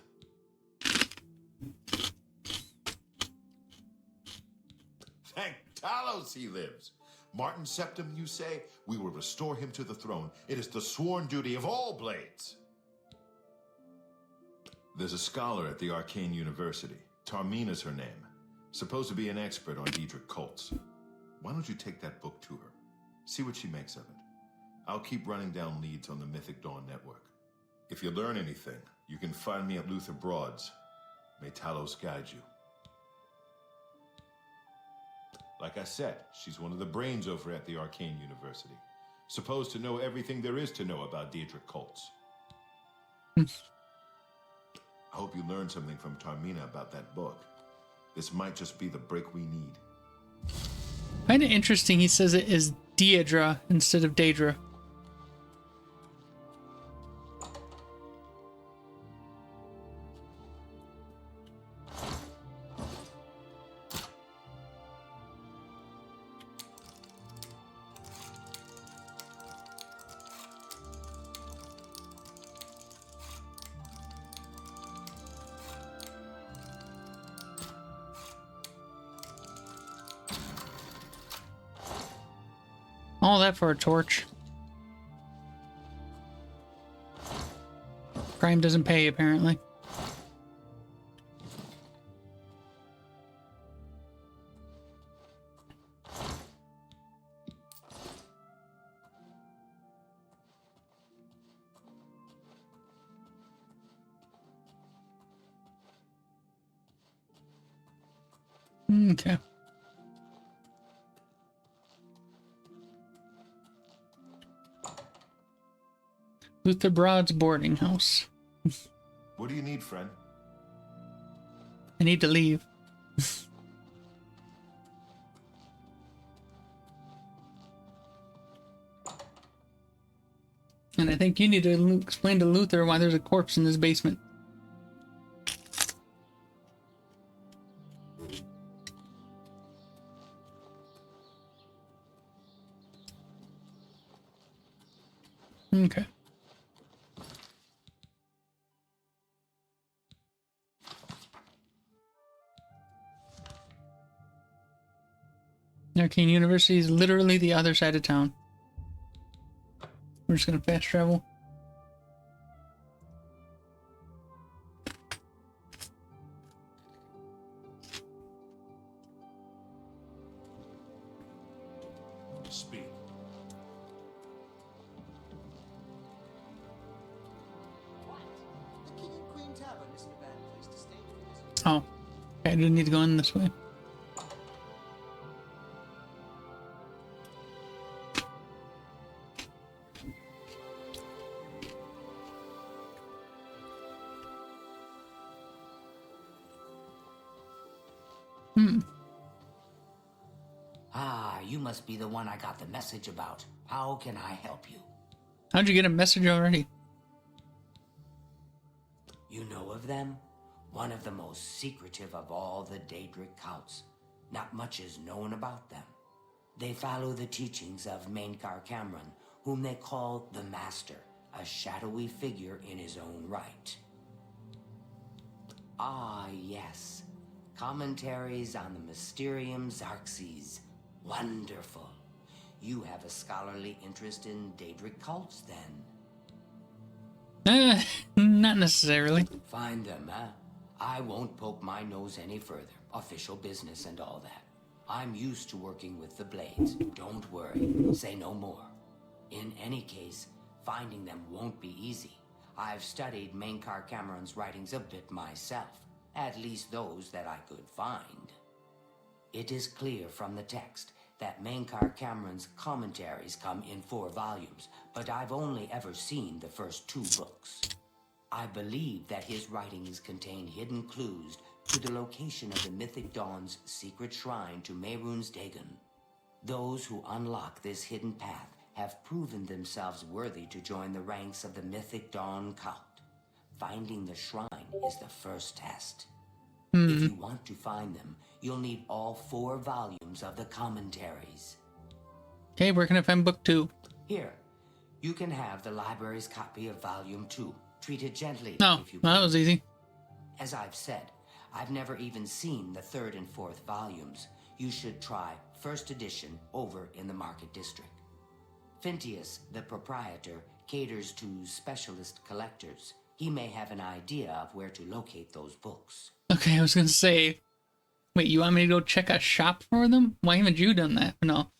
Thank Talos he lives. Martin Septim, you say? We will restore him to the throne. It is the sworn duty of all Blades. There's a scholar at the Arcane University. Tarmina's her name. Supposed to be an expert on Daedric cults. Why don't you take that book to her? See what she makes of it. I'll keep running down leads on the Mythic Dawn network. If you learn anything, you can find me at Luther Broad's. May Talos guide you. Like I said, she's one of the brains over at the Arcane University. Supposed to know everything there is to know about Daedric cults. I hope you learned something from Tarmina about that book. This might just be the break we need. Kind of interesting he says it is Deirdre instead of Daedra. All that for a torch. Crime doesn't pay, apparently. Okay. Luther Broad's boarding house. What do you need, friend? I need to leave. And I think you need to explain to Luther why there's a corpse in this basement. Okay. Arcane University is literally the other side of town. We're just gonna fast travel. Speak. The King and Queen Tavern isn't a bad place to stay. Oh, okay, I didn't need to go in this way. Ah, you must be the one I got the message about. How can I help you? How'd you get a message already? You know of them? One of the most secretive of all the Daedric cults. Not much is known about them. They follow the teachings of Mainkar Cameron, whom they call the Master, a shadowy figure in his own right. Ah, yes. Commentaries on the Mysterium Xarxes. Wonderful. You have a scholarly interest in Daedric cults, then? Not necessarily. Find them, huh? I won't poke my nose any further. Official business and all that. I'm used to working with the Blades. Don't worry. Say no more. In any case, finding them won't be easy. I've studied Mainkar Cameron's writings a bit myself. At least those that I could find. It is clear from the text that Mainkar Cameron's commentaries come in 4 volumes, but I've only ever seen the first 2 books. I believe that his writings contain hidden clues to the location of the Mythic Dawn's secret shrine to Mehrunes Dagon. Those who unlock this hidden path have proven themselves worthy to join the ranks of the Mythic Dawn cult. Finding the shrine is the first test. If you want to find them, you'll need all 4 volumes of the commentaries. Okay, where can I find book 2? Here, you can have the library's copy of volume 2. Treat it gently, No, if you that was easy. As I've said, I've never even seen the 3rd and 4th volumes. You should try first edition over in the Market District. Phintius, the proprietor, caters to specialist collectors. He may have an idea of where to locate those books. Okay, I was gonna say, wait, you want me to go check a shop for them? Why haven't you done that? No.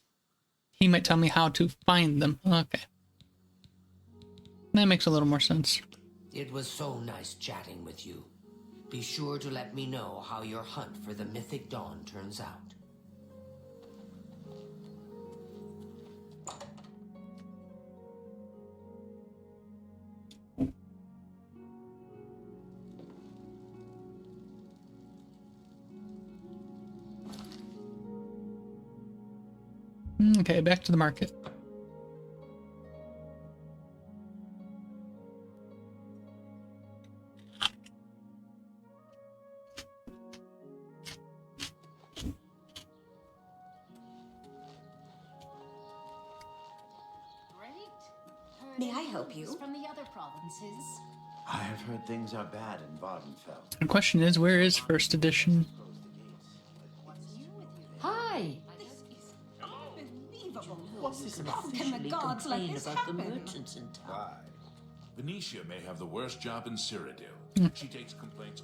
He might tell me how to find them. Okay. That makes a little more sense. It was so nice chatting with you. Be sure to let me know how your hunt for the Mythic Dawn turns out. Okay, back to the market. May I help you? From the other provinces. I have heard things are bad in Vardenfell. The question is, where is first edition? Hi! What's this about? How can the gods let this happen? Why? Venetia may have the worst job in Cyrodiil. She takes complaints.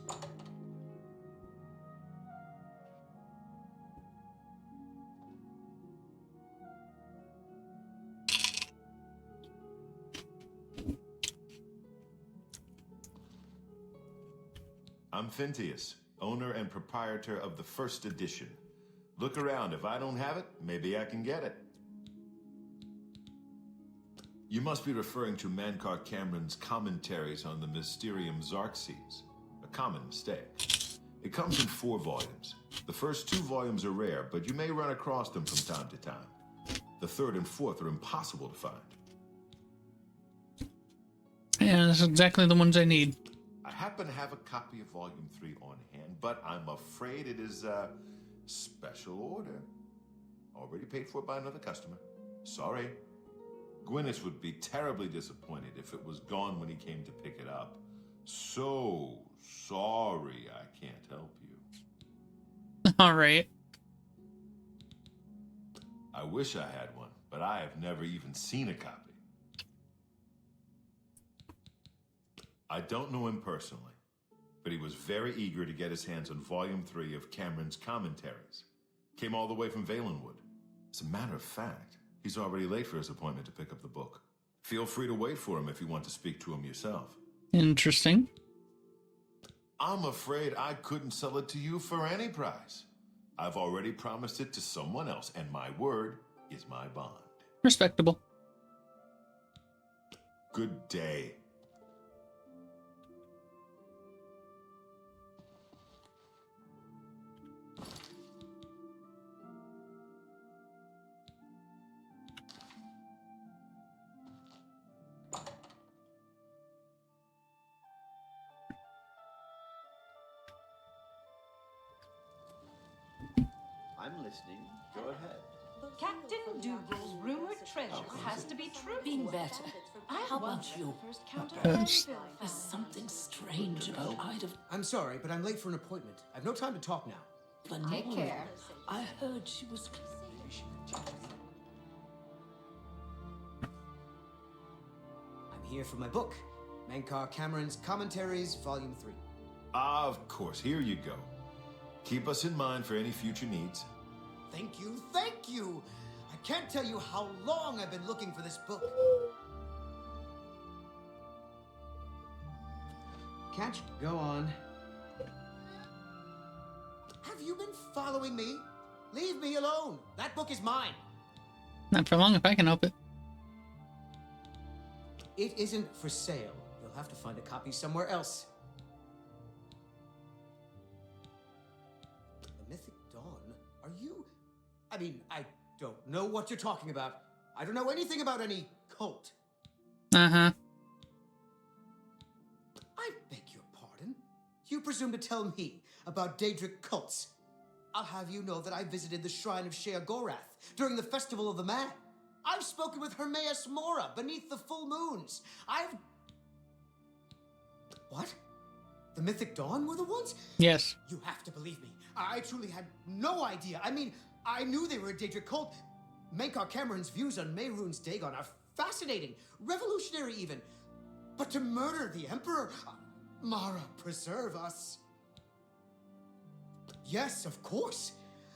I'm Phintius, owner and proprietor of the first edition. Look around. If I don't have it, maybe I can get it. You must be referring to Mainkar Cameron's commentaries on the Mysterium Xarxes. A common mistake. It comes in 4 volumes. The first 2 volumes are rare, but you may run across them from time to time. The 3rd and 4th are impossible to find. Yeah, that's exactly the ones I need. I happen to have a copy of Volume 3 on hand, but I'm afraid it is a special order. Already paid for by another customer. Sorry. Gwyneth would be terribly disappointed if it was gone when he came to pick it up. So sorry I can't help you. Alright. I wish I had one, but I have never even seen a copy. I don't know him personally, but he was very eager to get his hands on Volume 3 of Cameron's commentaries. Came all the way from Valenwood. As a matter of fact, he's already late for his appointment to pick up the book. Feel free to wait for him if you want to speak to him yourself. Interesting. I'm afraid I couldn't sell it to you for any price. I've already promised it to someone else, and my word is my bond. Respectable. Good day. I'm listening. Go ahead. Captain Dougal's rumored treasure has to be true. Been better. How about you? Yes. There's something strange about Ida. I'm sorry, but I'm late for an appointment. I've no time to talk now. Take care. I heard she was. I'm here for my book, Mankar Cameron's Commentaries, Volume 3. Of course, here you go. Keep us in mind for any future needs. Thank you, thank you! I can't tell you how long I've been looking for this book. Can't you? Go on. Have you been following me? Leave me alone. That book is mine. Not for long if I can help it. It isn't for sale. You'll have to find a copy somewhere else. The Mythic Dawn? Are you... I mean, I don't know what you're talking about. I don't know anything about any cult. Uh-huh. I beg your pardon? You presume to tell me about Daedric cults? I'll have you know that I visited the shrine of Sheogorath during the Festival of the Man. I've spoken with Hermaeus Mora beneath the full moons. What? The Mythic Dawn were the ones? Yes. You have to believe me. I truly had no idea. I mean, I knew they were a Daedric cult. Mankar Cameron's views on Mehrunes Dagon are fascinating, revolutionary even. But to murder the Emperor... Mara, preserve us. Yes, of course.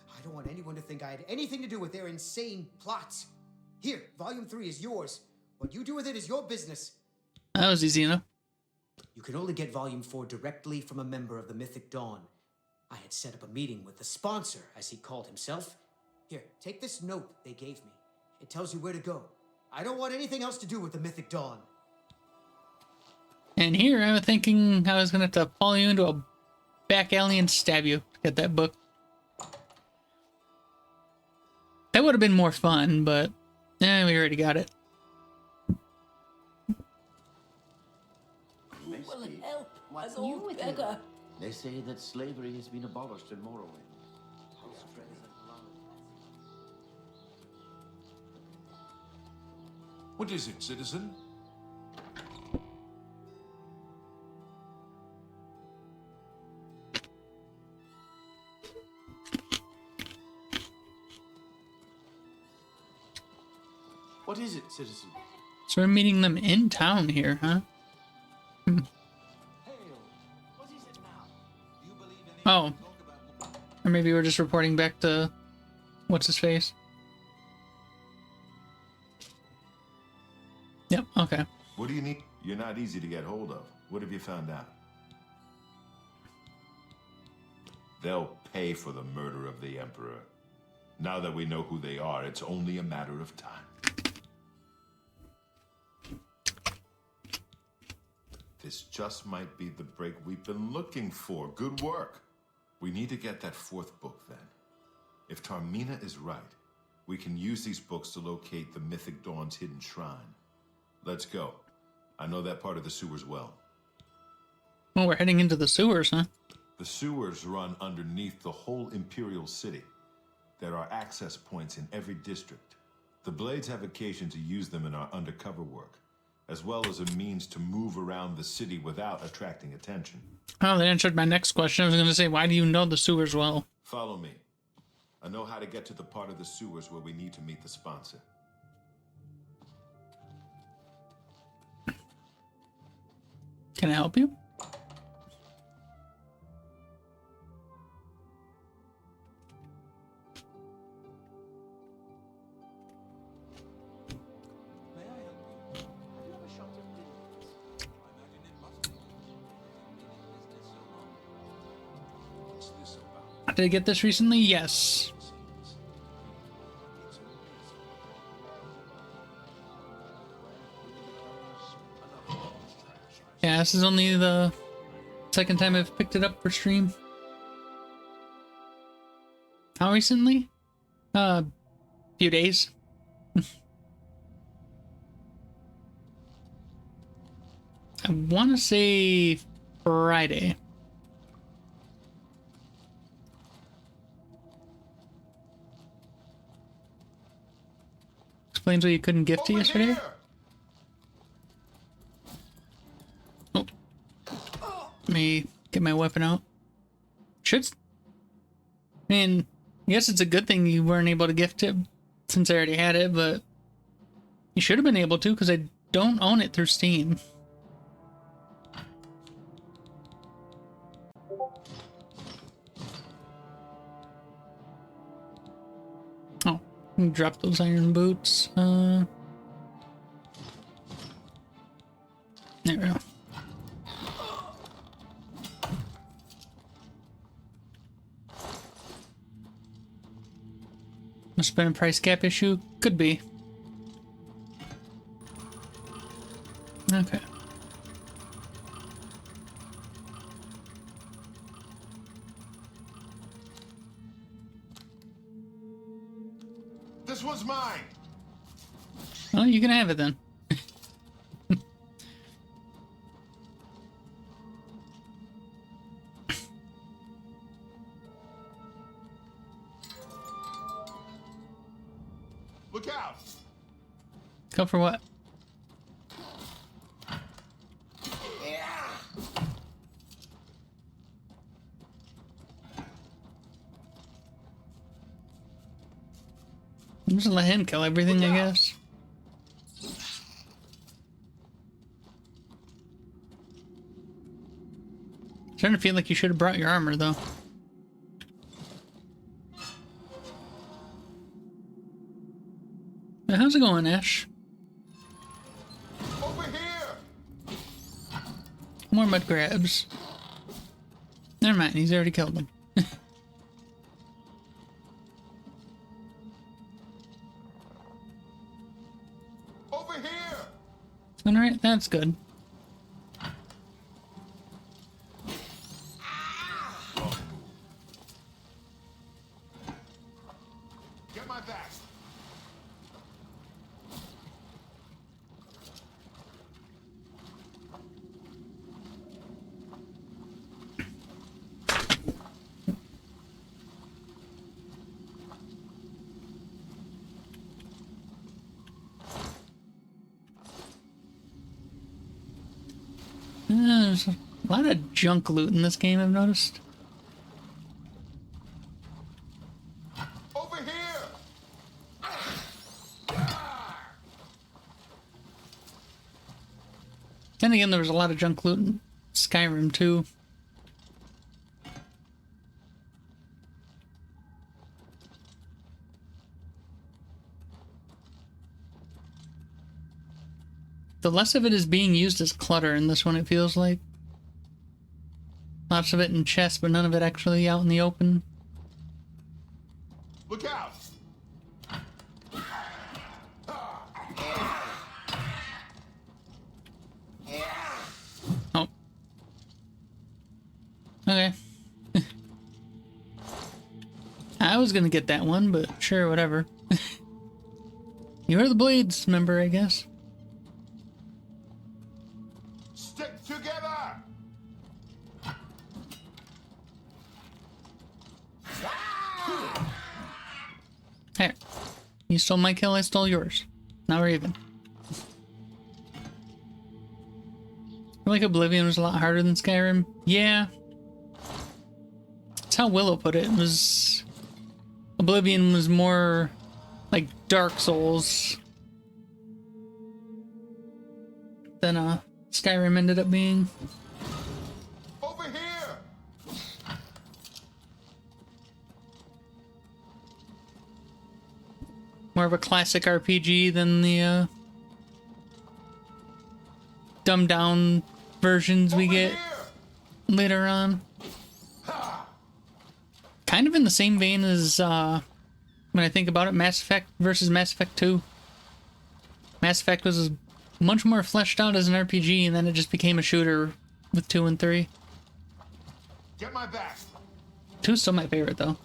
I don't want anyone to think I had anything to do with their insane plots. Here, Volume 3 is yours. What you do with it is your business. That was easy enough. You can only get Volume 4 directly from a member of the Mythic Dawn. I had set up a meeting with the sponsor, as he called himself. Here, take this note they gave me. It tells you where to go. I don't want anything else to do with the Mythic Dawn. And here I was thinking I was gonna have to follow you into a back alley and stab you to get that book. That would have been more fun, but we already got it. Who will help? What's An new old with you? beggar. They say that slavery has been abolished in Morrowind. What is it, citizen? What is it, citizen? So we're meeting them in town here, huh? Oh. Or maybe we're just reporting back to... what's his face? Yep, okay. What do you need? You're not easy to get hold of. What have you found out? They'll pay for the murder of the Emperor. Now that we know who they are, it's only a matter of time. This just might be the break we've been looking for. Good work. We need to get that fourth book, then. If Tarmina is right, we can use these books to locate the Mythic Dawn's hidden shrine. Let's go. I know that part of the sewers well. Well, we're heading into the sewers, huh? The sewers run underneath the whole Imperial City. There are access points in every district. The Blades have occasion to use them in our undercover work, as well as a means to move around the city without attracting attention. Oh, that answered my next question. I was going to say, why do you know the sewers well? Follow me. I know how to get to the part of the sewers where we need to meet the sponsor. Can I help you? Did I get this recently? Yes. Yeah, this is only the second time I've picked it up for stream. How recently? Few days. I want to say Friday. explains why you couldn't gift it yesterday. Oh. Let me get my weapon out. I mean, yes, it's a good thing you weren't able to gift it since I already had it, but you should have been able to because I don't own it through Steam. Oh, drop those iron boots. There we go. Must have been a price cap issue? Could be. Okay. This one's mine. Well, you can have it then. Look out! Go for what? Just let him kill everything, I guess. Starting to feel like you should have brought your armor, though. Now, how's it going, Ash? Over here! More mud grabs. Never mind, he's already killed them. Over here! Alright, that's good. Get my back. There's a lot of junk loot in this game, I've noticed. Over here! Then again, there was a lot of junk loot in Skyrim, too. The less of it is being used as clutter in this one, it feels like. Lots of it in chests, but none of it actually out in the open. Look out! Oh. Okay. I was gonna get that one, but sure, whatever. You are the Blades member, I guess. Stick together! Here. You stole my kill, I stole yours. Now we're even. I feel like Oblivion was a lot harder than Skyrim. Yeah. That's how Willow put it. It was... Oblivion was more like Dark Souls than Skyrim ended up being. Over here! More of a classic RPG than the dumbed down versions we get later on. Kind of in the same vein as, when I think about it, Mass Effect versus Mass Effect 2. Mass Effect was much more fleshed out as an RPG, and then it just became a shooter with 2 and 3. Get my back! 2's still my favorite, though.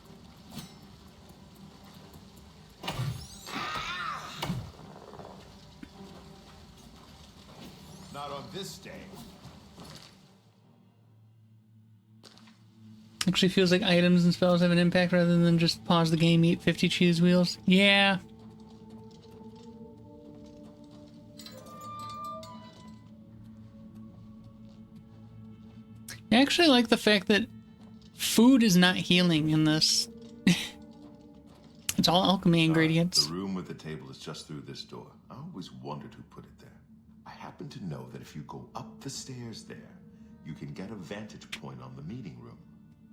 Not on this day. Actually feels like items and spells have an impact rather than just pause the game, eat 50 cheese wheels. Yeah. actually like the fact that food is not healing in this. It's all alchemy ingredients. The room with the table is just through this door. I always wondered who put it there. I happen to know that if you go up the stairs there, you can get a vantage point on the meeting room.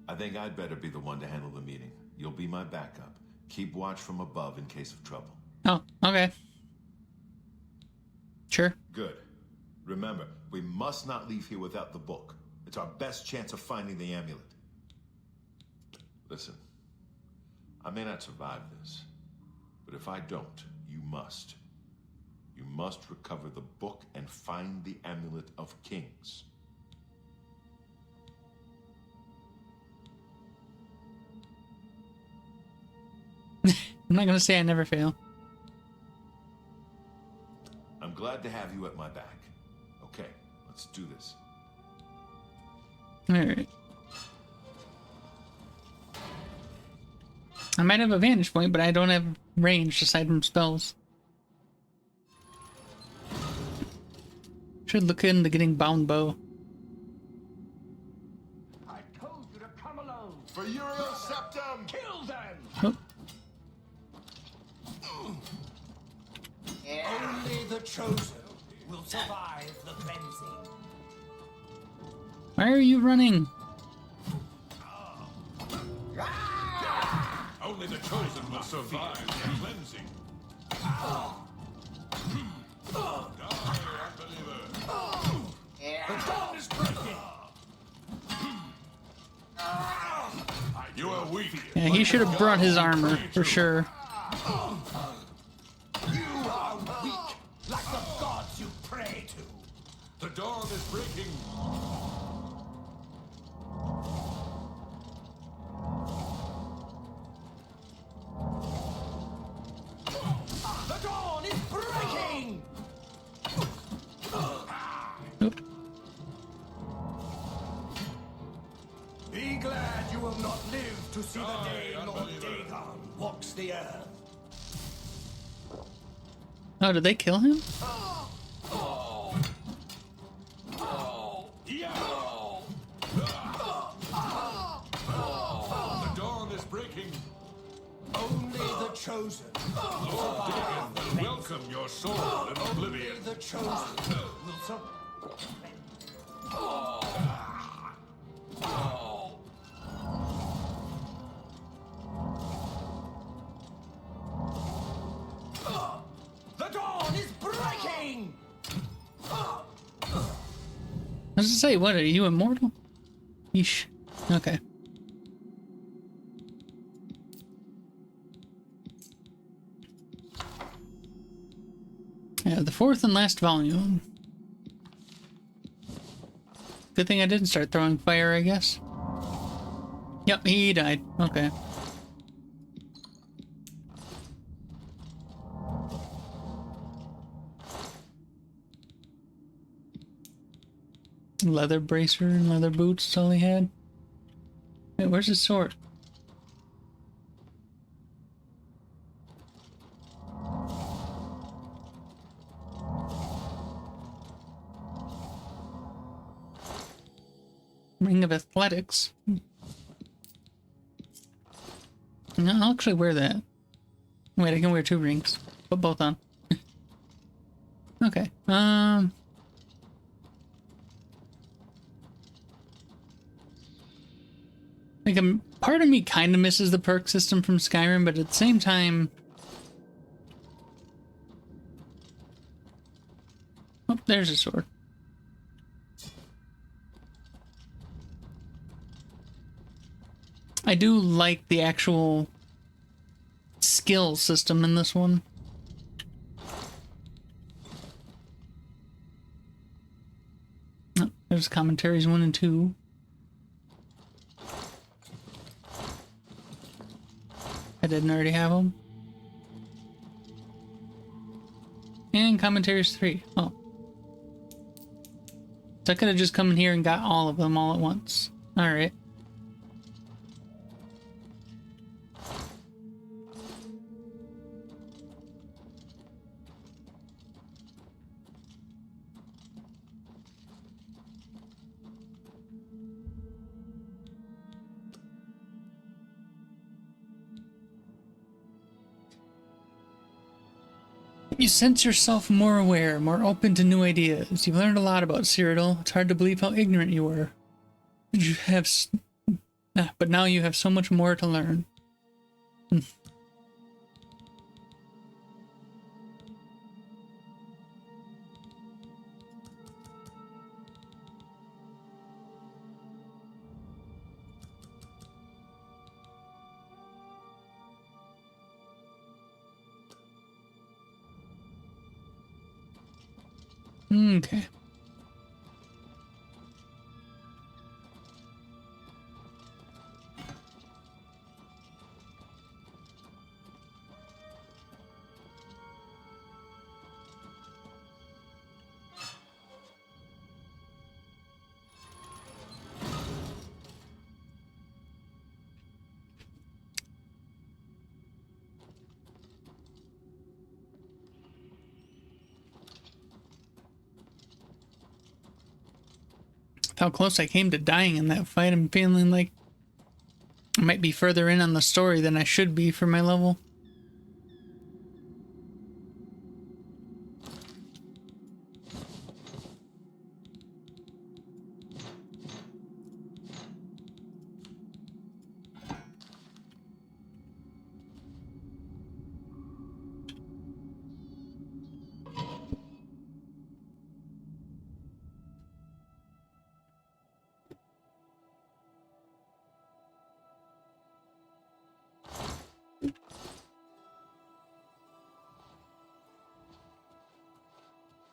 I think I'd better be the one to handle the meeting. You'll be my backup. Keep watch from above in case of trouble. Oh, okay. Sure. Good. Remember, we must not leave here without the book. It's our best chance of finding the amulet. Listen, I may not survive this, but if I don't, you must. You must recover the book and find the amulet of kings. I'm not gonna say I never fail. I'm glad to have you at my back. Okay, let's do this. Alright. I might have a vantage point, but I don't have range aside from spells. Should look into getting bound bow. I told you to come alone. For Uriel Septum, kill them. Oh. Only the chosen will survive the cleansing. Why are you running? Only the chosen will survive the cleansing. The dawn is breaking. You are weak. Yeah, he should have brought his armor for sure. You are weak, like the gods you pray to. The dawn is breaking. The dawn is breaking. Be glad you will not live to see the day Lord Dagon walks the earth. Oh, did they kill him? The dawn is breaking. Only the chosen. Lord Dagon will welcome your soul in oblivion. Only the chosen will survive. The dawn is breaking! I was gonna say, what, are you immortal? Yeesh. Okay. Yeah, the fourth and last volume. Good thing I didn't start throwing fire, I guess. Yep, he died. Okay. Leather bracer and leather boots, that's all he had. Wait, where's his sword? Ring of Athletics. No, I'll actually wear that. Wait, I can wear 2 rings. Put both on. Okay. Like, part of me kind of misses the perk system from Skyrim, but at the same time... Oh, there's a sword. I do like the actual skill system in this one. Oh, there's commentaries 1 and 2. I didn't already have them. And commentaries 3. Oh. So I could have just come in here and got all of them all at once. Alright. You sense yourself more aware, more open to new ideas. You've learned a lot about Cyrodiil. It's hard to believe how ignorant you were. You have, but now you have so much more to learn. Okay. How close I came to dying in that fight. I'm feeling like I might be further in on the story than I should be for my level.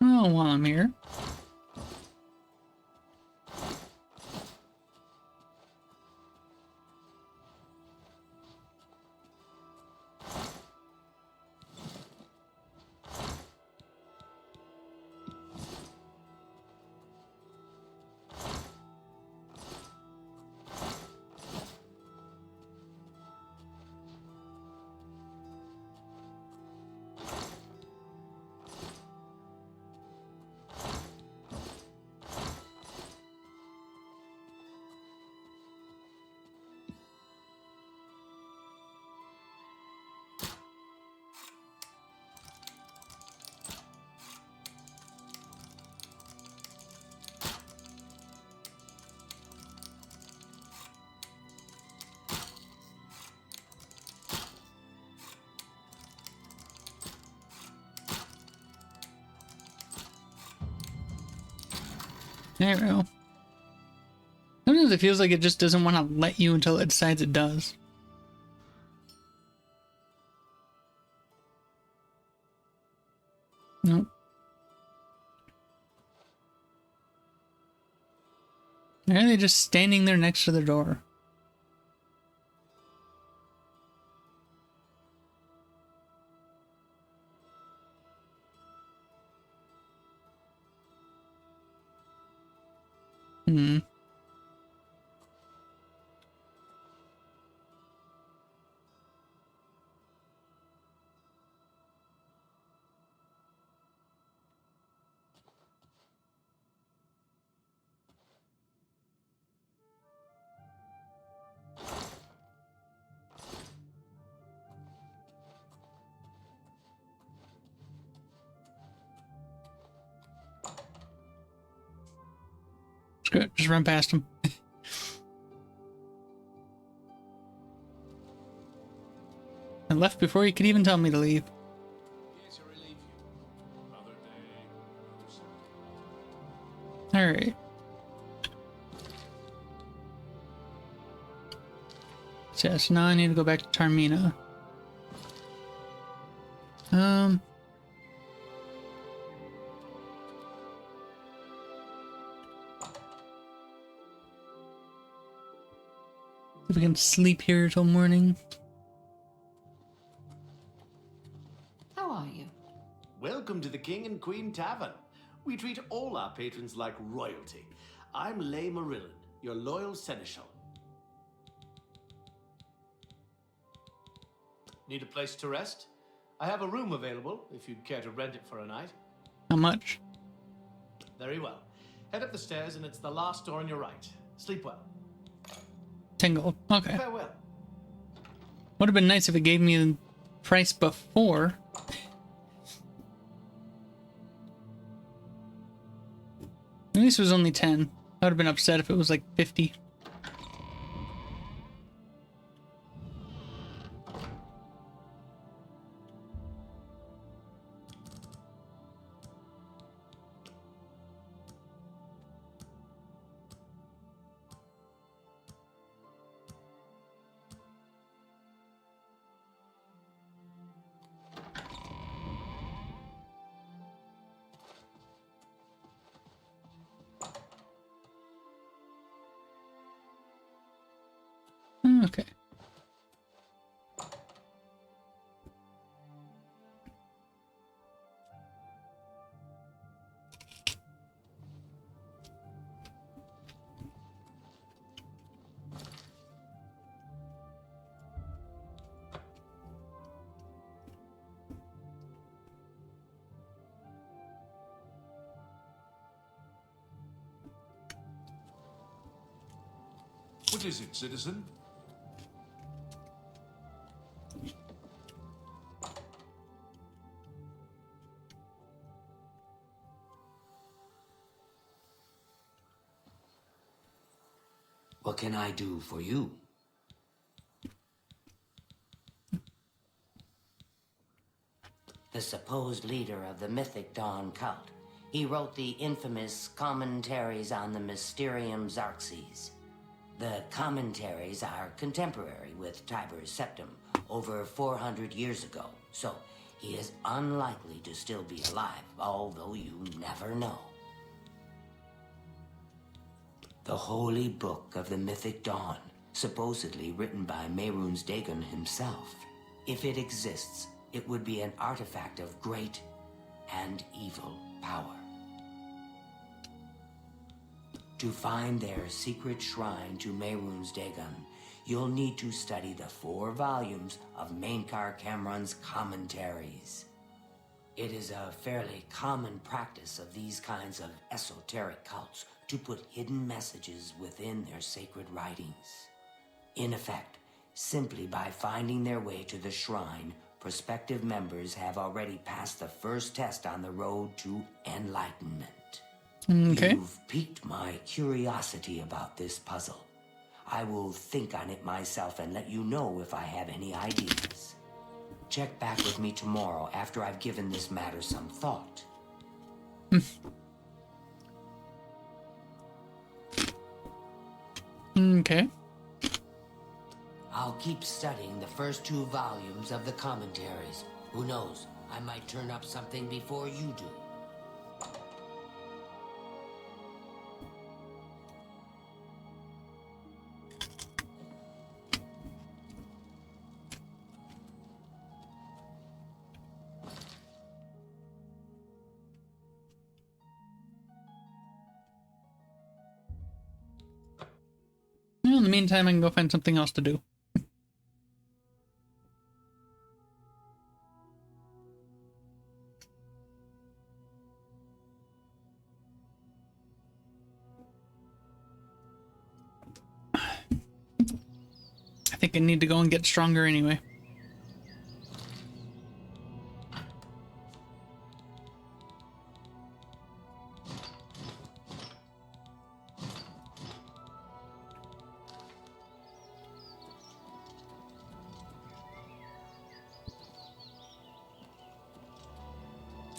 Oh, while I'm here. There we go. Sometimes it feels like it just doesn't want to let you until it decides it does. Nope. Why are they just standing there next to the door? Hmm. Screw it, just run past him. I left before he could even tell me to leave. Alright. So yes, now I need to go back to Tarmina. If we can sleep here till morning. How are you? Welcome to the King and Queen Tavern. We treat all our patrons like royalty. I'm Lay Marillin, your loyal seneschal. Need a place to rest? I have a room available, if you'd care to rent it for a night. How much? Very well. Head up the stairs and it's the last door on your right. Sleep well. 10 gold. Okay. Farewell. Would have been nice if it gave me the price before. At least it was only 10. I would have been upset if it was like 50. Okay. What is it, citizen? What can I do for you? The supposed leader of the Mythic Dawn cult. He wrote the infamous Commentaries on the Mysterium Xarxes. The commentaries are contemporary with Tiber's Septum, over 400 years ago, so he is unlikely to still be alive, although you never know. The Holy Book of the Mythic Dawn, supposedly written by Mehrunes Dagon himself. If it exists, it would be an artifact of great and evil power. To find their secret shrine to Mehrunes Dagon, you'll need to study the 4 volumes of Mainkar Cameron's commentaries. It is a fairly common practice of these kinds of esoteric cults to put hidden messages within their sacred writings. In effect, simply by finding their way to the shrine, prospective members have already passed the first test on the road to enlightenment. Okay. You've piqued my curiosity about this puzzle. I will think on it myself and let you know if I have any ideas. Check back with me tomorrow after I've given this matter some thought. Okay. I'll keep studying the first 2 volumes of the commentaries. Who knows, I might turn up something before you do. Well, in the meantime, I can go find something else to do. I think I need to go and get stronger anyway.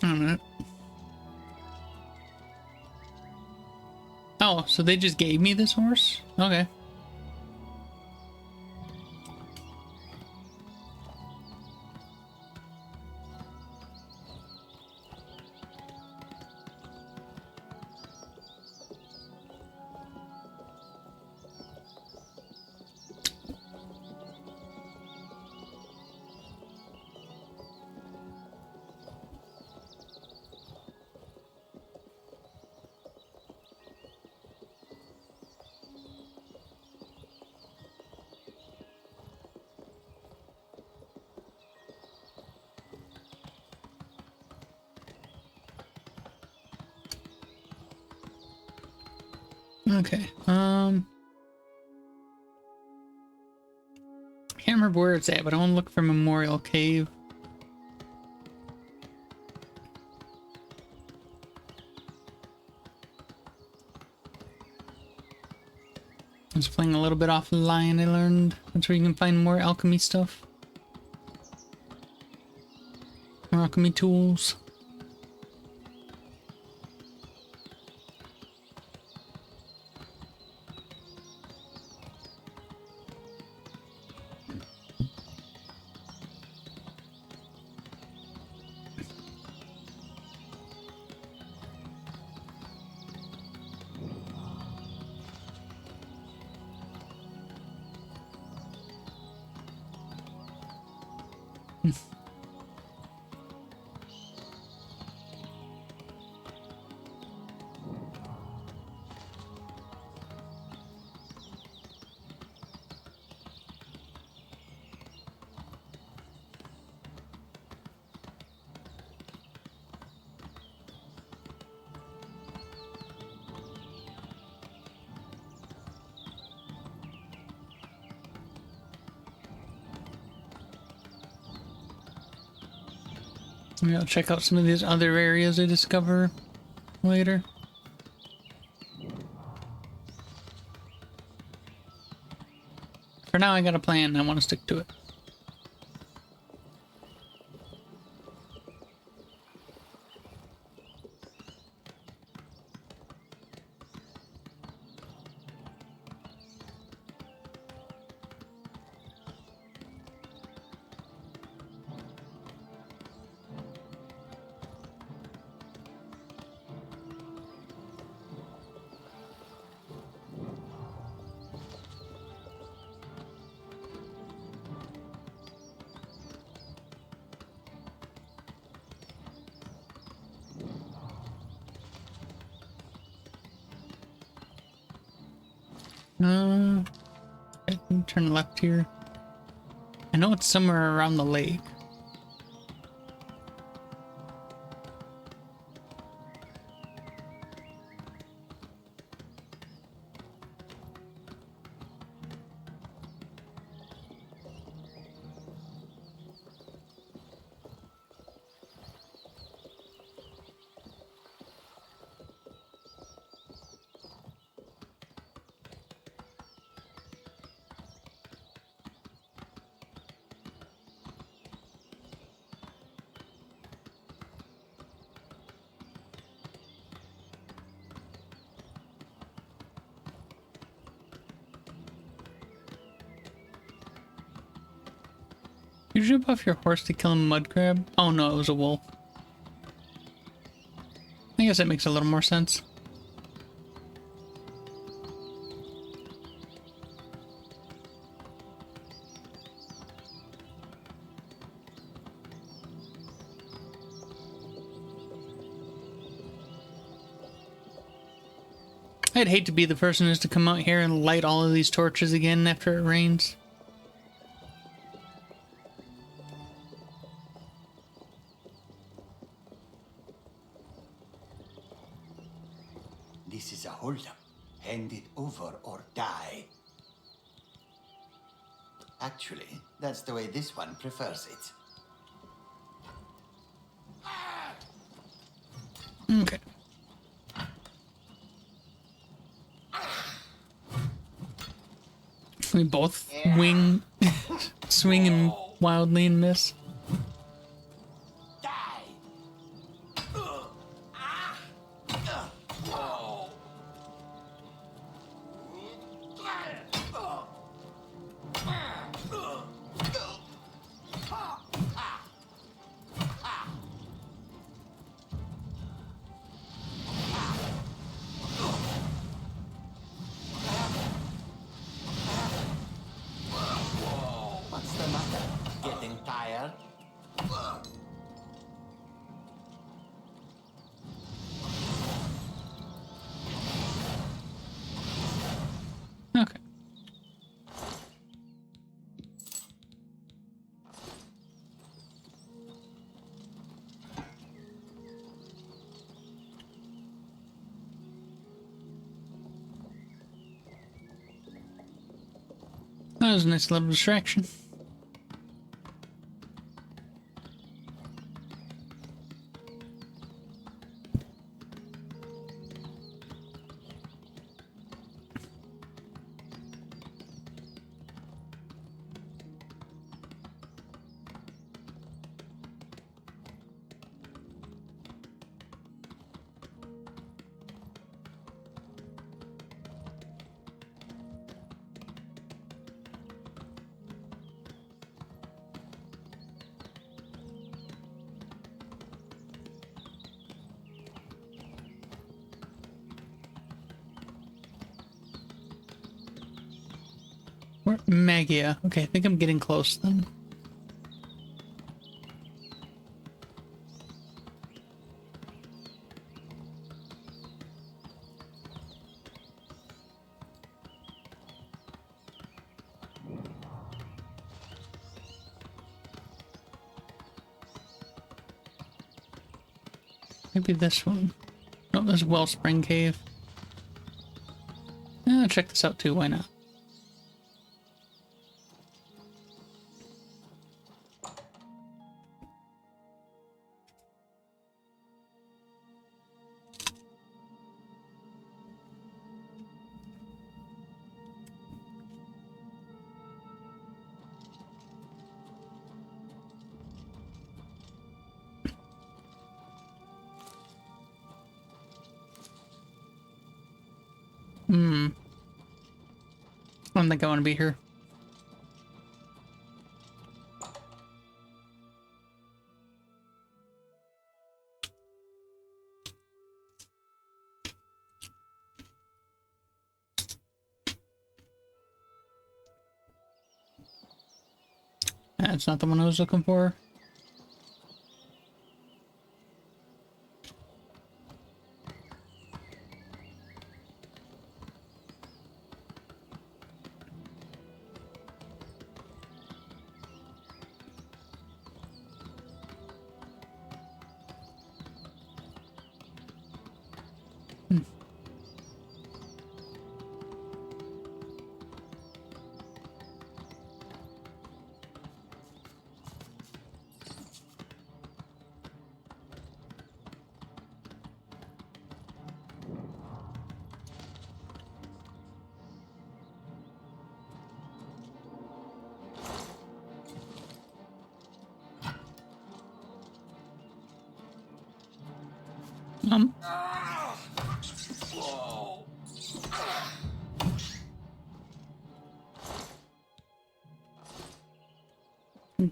Wait a minute. Oh, so they just gave me this horse? Okay. Okay, I can't remember where it's at, but I want to look for Memorial Cave. was playing a little bit offline, I learned. That's where you can find more alchemy stuff. More alchemy tools. Maybe I'll check out some of these other areas I discover later. For now, I got a plan. I want to stick to it. I can turn left here. I know it's somewhere around the lake. You jump off your horse to kill a mud crab? Oh no, it was a wolf. I guess that makes a little more sense. I'd hate to be the person who's to come out here and light all of these torches again after it rains. This is a holdup. Hand it over or die. Actually, that's the way this one prefers it. Okay. We both swing wildly and miss. What's the matter? Getting tired? Okay. That was a nice little distraction. Where? Magia. Okay, I think I'm getting close then. Maybe this one. No, there's Wellspring Cave. Check this out too, why not? I don't think I want to be here. That's not the one I was looking for.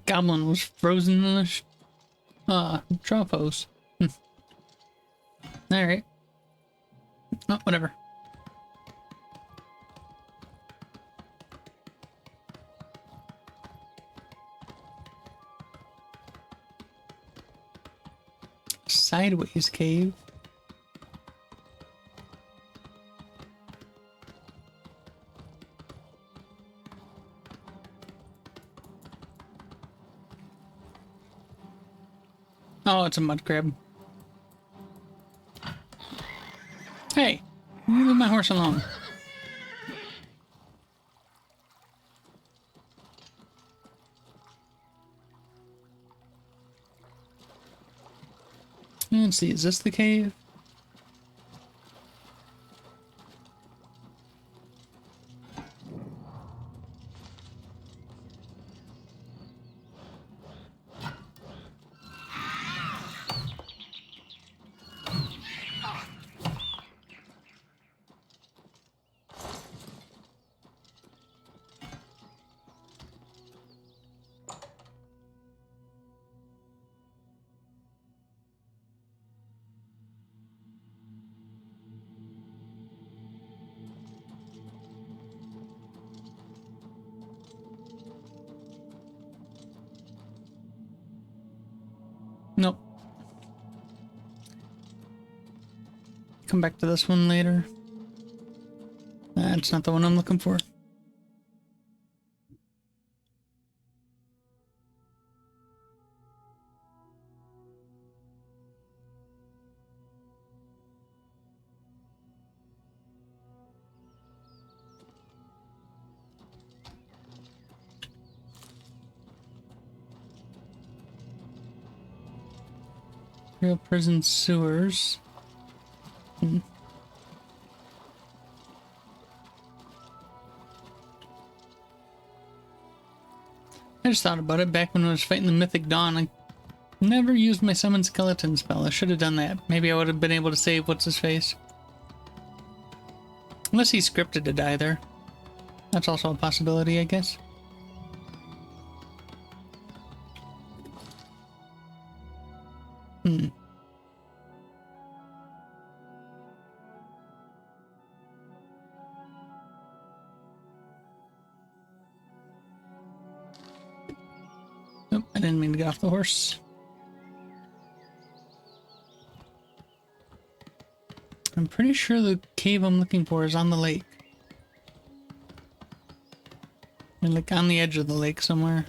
Goblin was frozen in the Tropos. Alright. Oh, whatever. Sideways cave. Oh, it's a mud crab. Hey, you leave my horse alone. Let's see, is this the cave? Nope. Come back to this one later. That's not the one I'm looking for. Real prison sewers. I just thought about it back when I was fighting the Mythic Dawn. I never used my summon skeleton spell. I should have done that. Maybe I would have been able to save what's his face. Unless he scripted to die there. That's also a possibility, I guess. didn't mean to get off the horse. I'm pretty sure the cave I'm looking for is on the lake. Or like on the edge of the lake somewhere.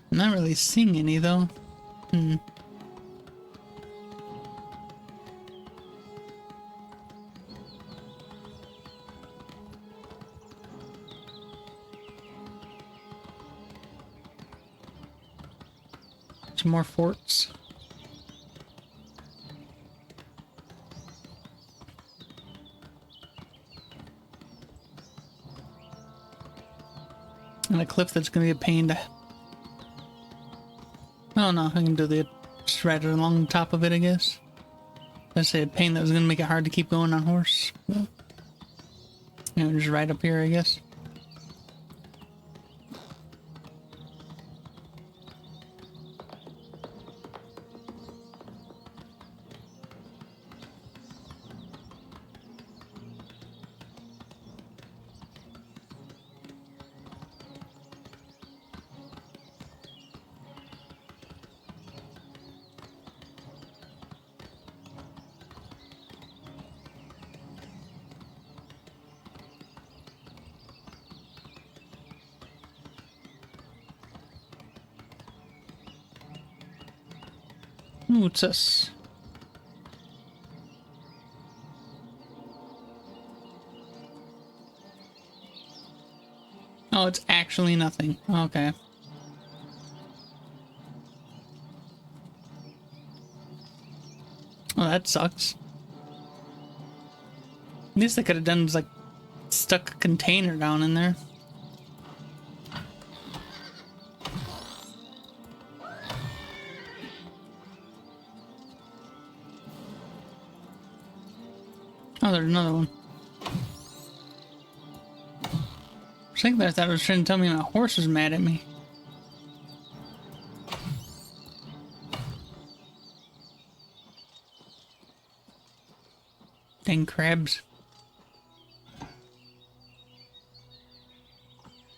I'm not really seeing any though. Some more forts. And a cliff that's gonna be a pain to... Oh no, I can do the just ride it along the top of it, I guess. I say a pain that was gonna make it hard to keep going on horse. But, you know, just right up here, I guess. Ooh, what's this? Oh, it's actually nothing. Okay. Oh, that sucks. At least they could have done is like stuck a container down in there. Oh, there's another one. For a second there, I thought it was trying to tell me my horse was mad at me. Dang crabs.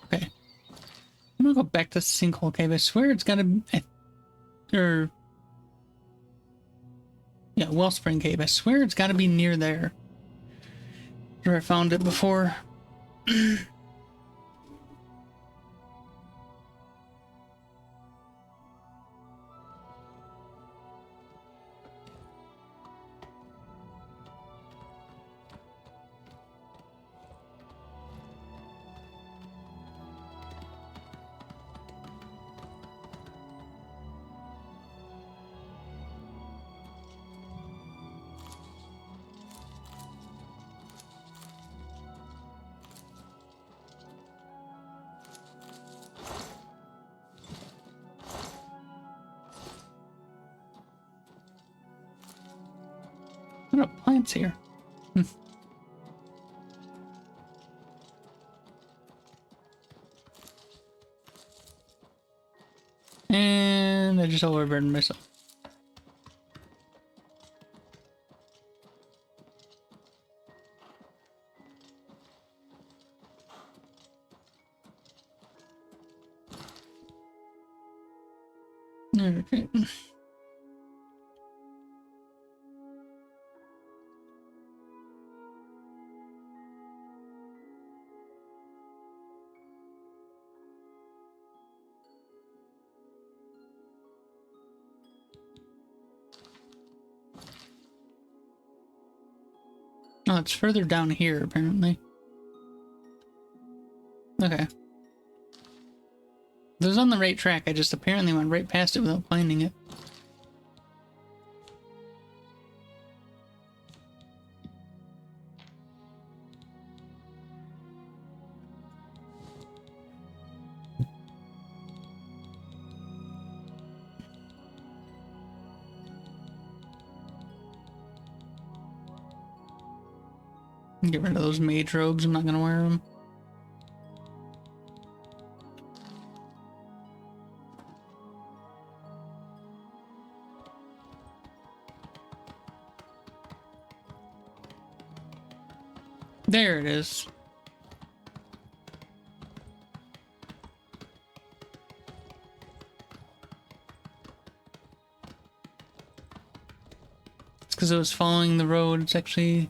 Okay. I'm gonna go back to Sinkhole Cave. I swear it's gotta be... Or... Yeah, Wellspring Cave. I swear it's gotta be near there. Where I found it before. What are plants here? And I just overburdened myself. Okay. Oh, it's further down here, apparently. Okay. It was on the right track, I just apparently went right past it without finding it. Get rid of those mage robes. I'm not gonna wear them. There it is. It's because it was following the road. It's actually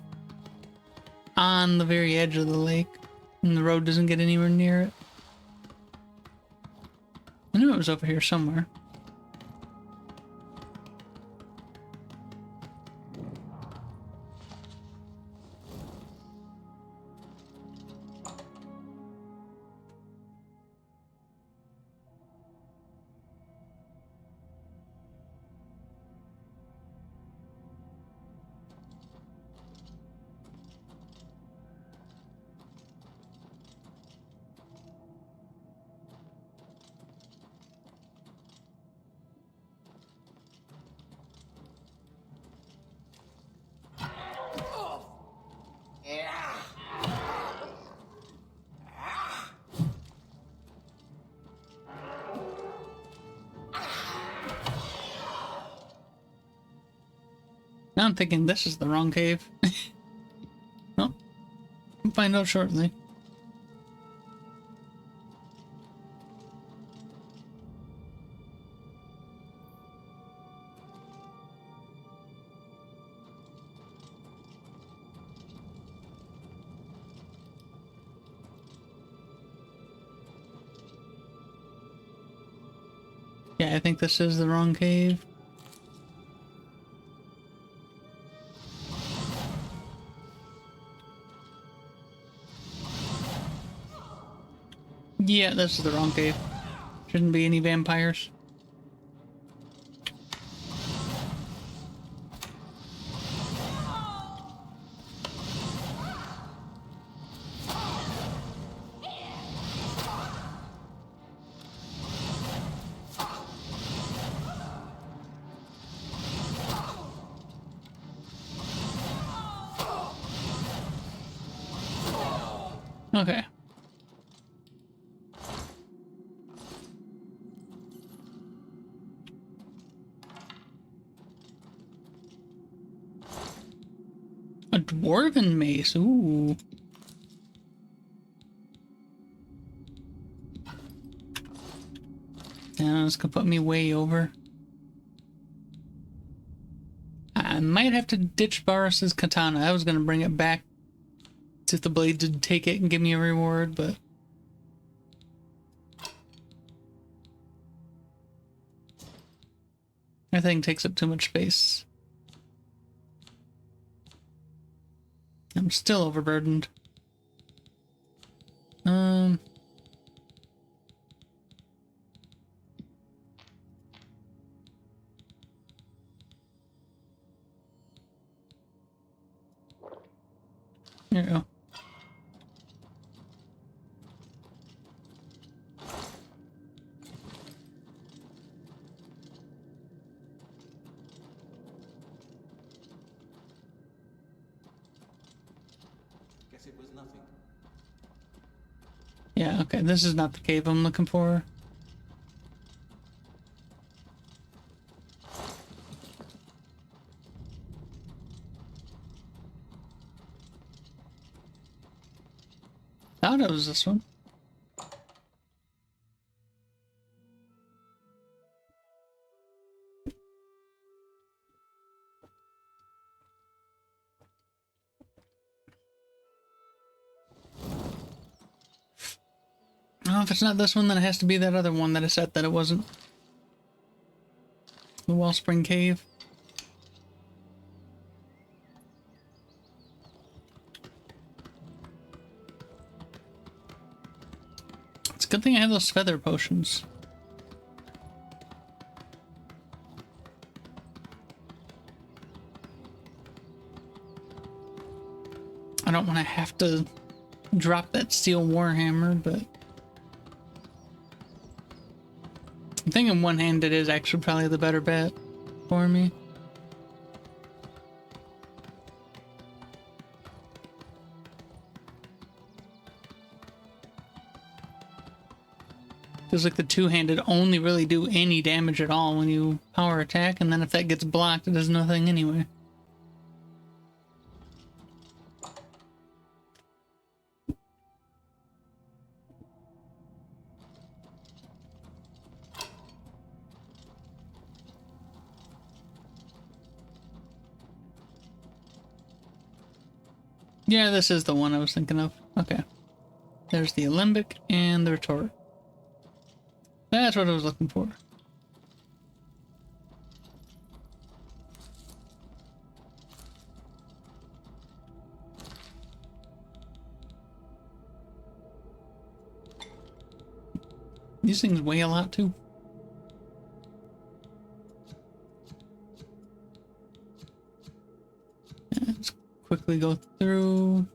on the very edge of the lake, and the road doesn't get anywhere near it. I knew it was over here somewhere. Now I'm thinking this is the wrong cave. Well, we'll find out shortly. Yeah, I think this is the wrong cave. Yeah, this is the wrong cave. Shouldn't be any vampires. Okay. A dwarven mace, ooh. Yeah, this could put me way over. I might have to ditch Barris's katana. I was gonna bring it back to the blade to take it and give me a reward, but that thing takes up too much space. I'm still overburdened. There you go. Guess it was nothing. Yeah, okay, this is not the cave I'm looking for. Thought it was this one. Oh, if it's not this one, then it has to be that other one that I said that it wasn't. The Wellspring Cave. It's a good thing I have those feather potions. I don't want to have to drop that steel warhammer, but I think in one-handed is actually probably the better bet for me. Feels like the two-handed only really do any damage at all when you power attack, and then if that gets blocked, it does nothing anyway. Yeah, this is the one I was thinking of. Okay. There's the alembic and the retort. That's what I was looking for. These things weigh a lot too. Let's quickly go through.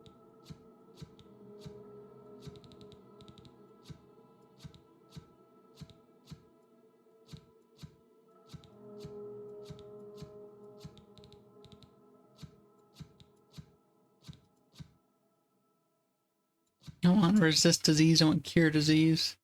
I don't want resist disease, I want cure disease.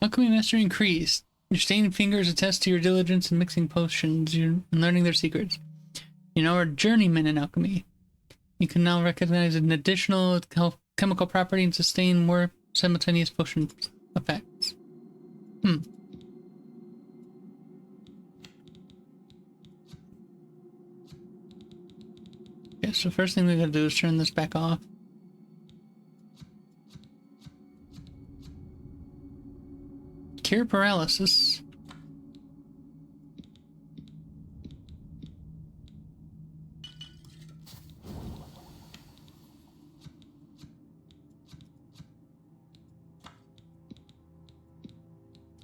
Alchemy mastery increased. Your stained fingers attest to your diligence in mixing potions and learning their secrets. You now are a journeyman in alchemy. You can now recognize an additional chemical property and sustain more simultaneous potion effects. Okay, so first thing we gotta do is turn this back off. Cure paralysis.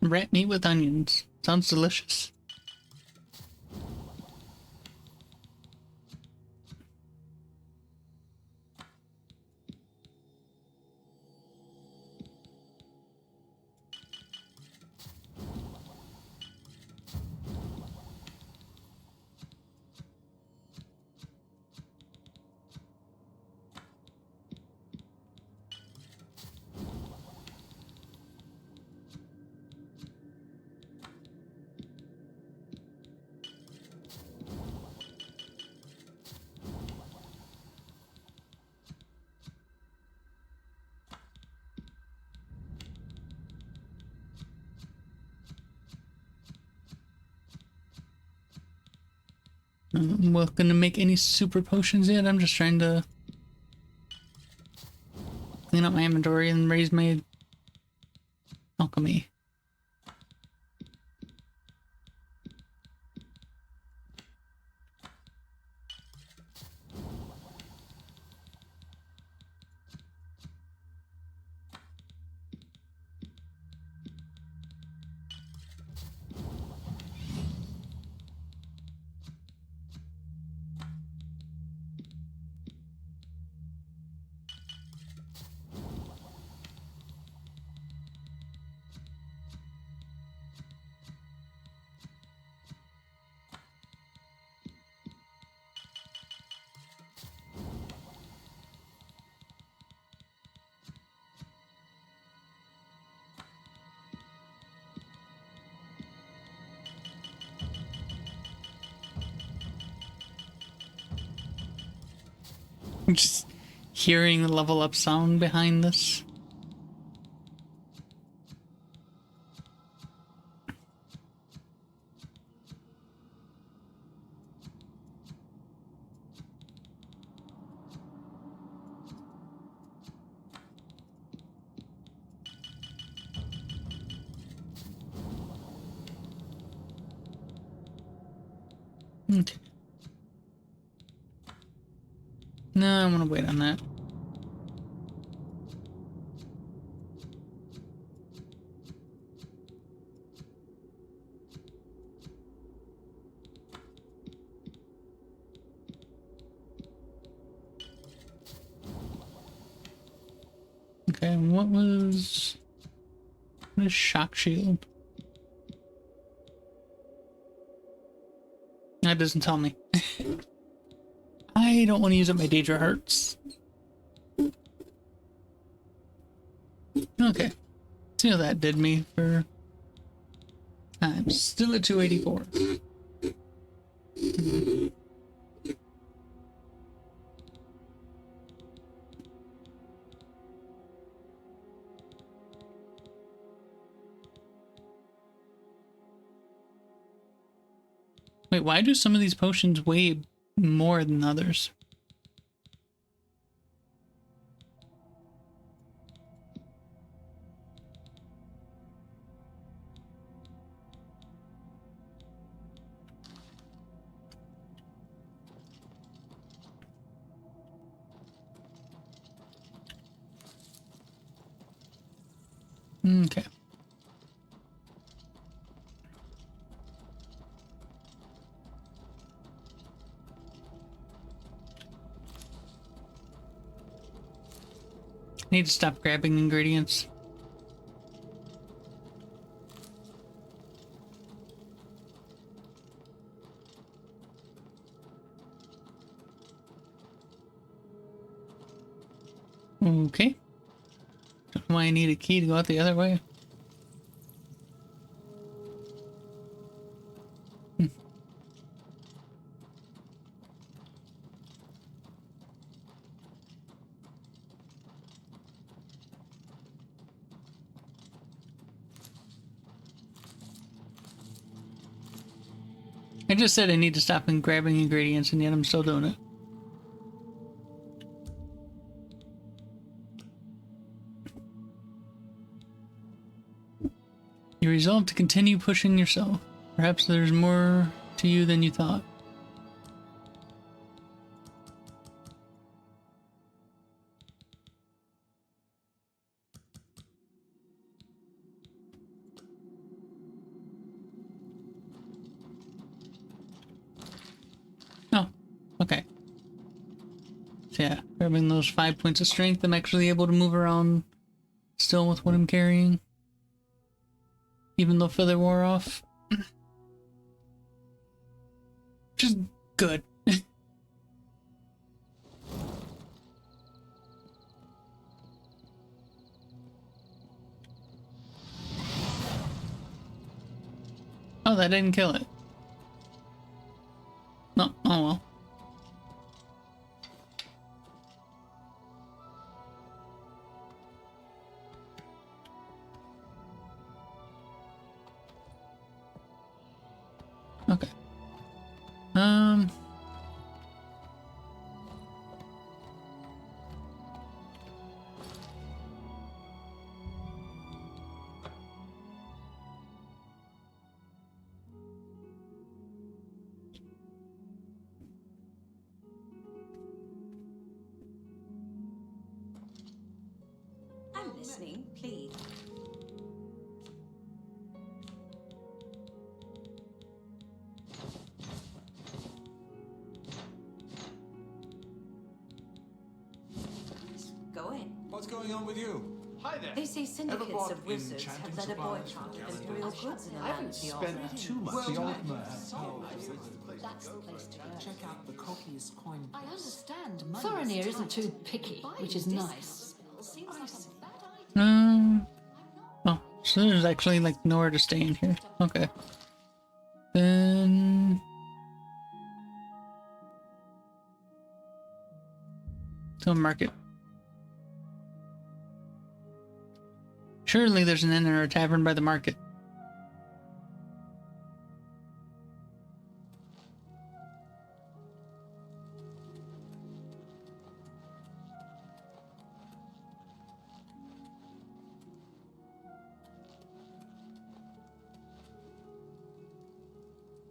Rat meat with onions. Sounds delicious. I'm not gonna make any super potions yet. I'm just trying to clean up my inventory and raise my alchemy. Just hearing the level up sound behind this. Okay. No, I'm gonna wait on that. Okay, what is shock shield? That doesn't tell me. I don't want to use up my Daedra hearts. Okay. See how that did me for... I'm still at 284. Wait, why do some of these potions weigh more than others? Okay. I need to stop grabbing ingredients. Okay. Don't know why I need a key to go out the other way. I just said I need to stop grabbing ingredients, and yet I'm still doing it. You resolve to continue pushing yourself. Perhaps there's more to you than you thought. Oh, okay. So yeah, grabbing those 5 points of strength, I'm actually able to move around still with what I'm carrying. Even though feather wore off. Which is good. Oh, that didn't kill it. No, oh well. Okay. I'm listening, please. Go in. What's going on with you? Hi there. They say syndicates bought of wizards enchanting have led a supplies boycott from of imperial goods in the I haven't land beyond. spent too much Well, time. That's the place to go. check out the copious coin I purse. understand Thorinir isn't too picky, which is nice. Oh, so there's actually like nowhere to stay in here. Okay. Then to a market. Surely there's an inn or a tavern by the market.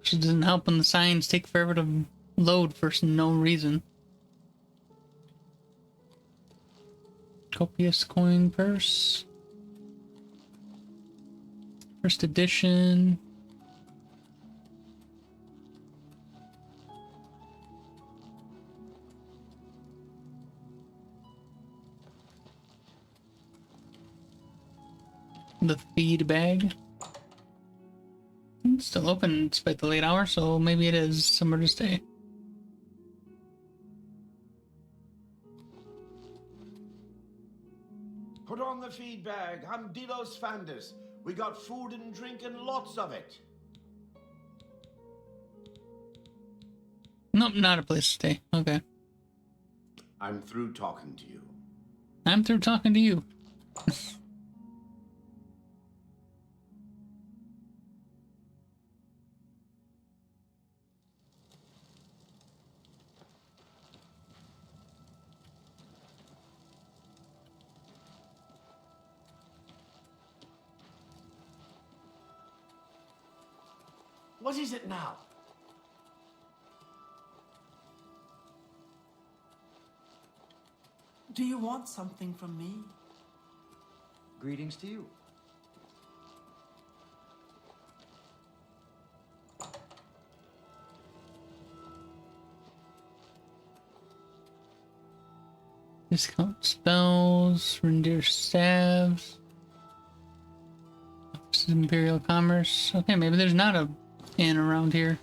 Just doesn't help when the signs take forever to load for no reason. Copious coin purse. First edition. The feed bag. It's still open despite the late hour, so maybe it is somewhere to stay. Put on the feed bag. I'm Dilos Fandus. We got food and drink and lots of it. Nope, not a place to stay. Okay. I'm through talking to you. I'm through talking to you. What is it now? Do you want something from me? Greetings to you. Discount spells, reindeer staves. Office of Imperial Commerce. Okay, maybe there's not a inn around here.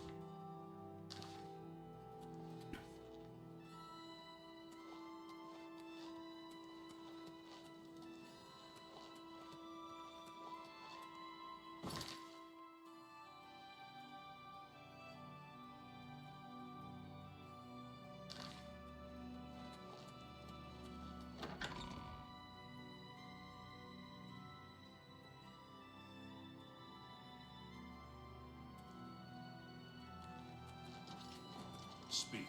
Speak.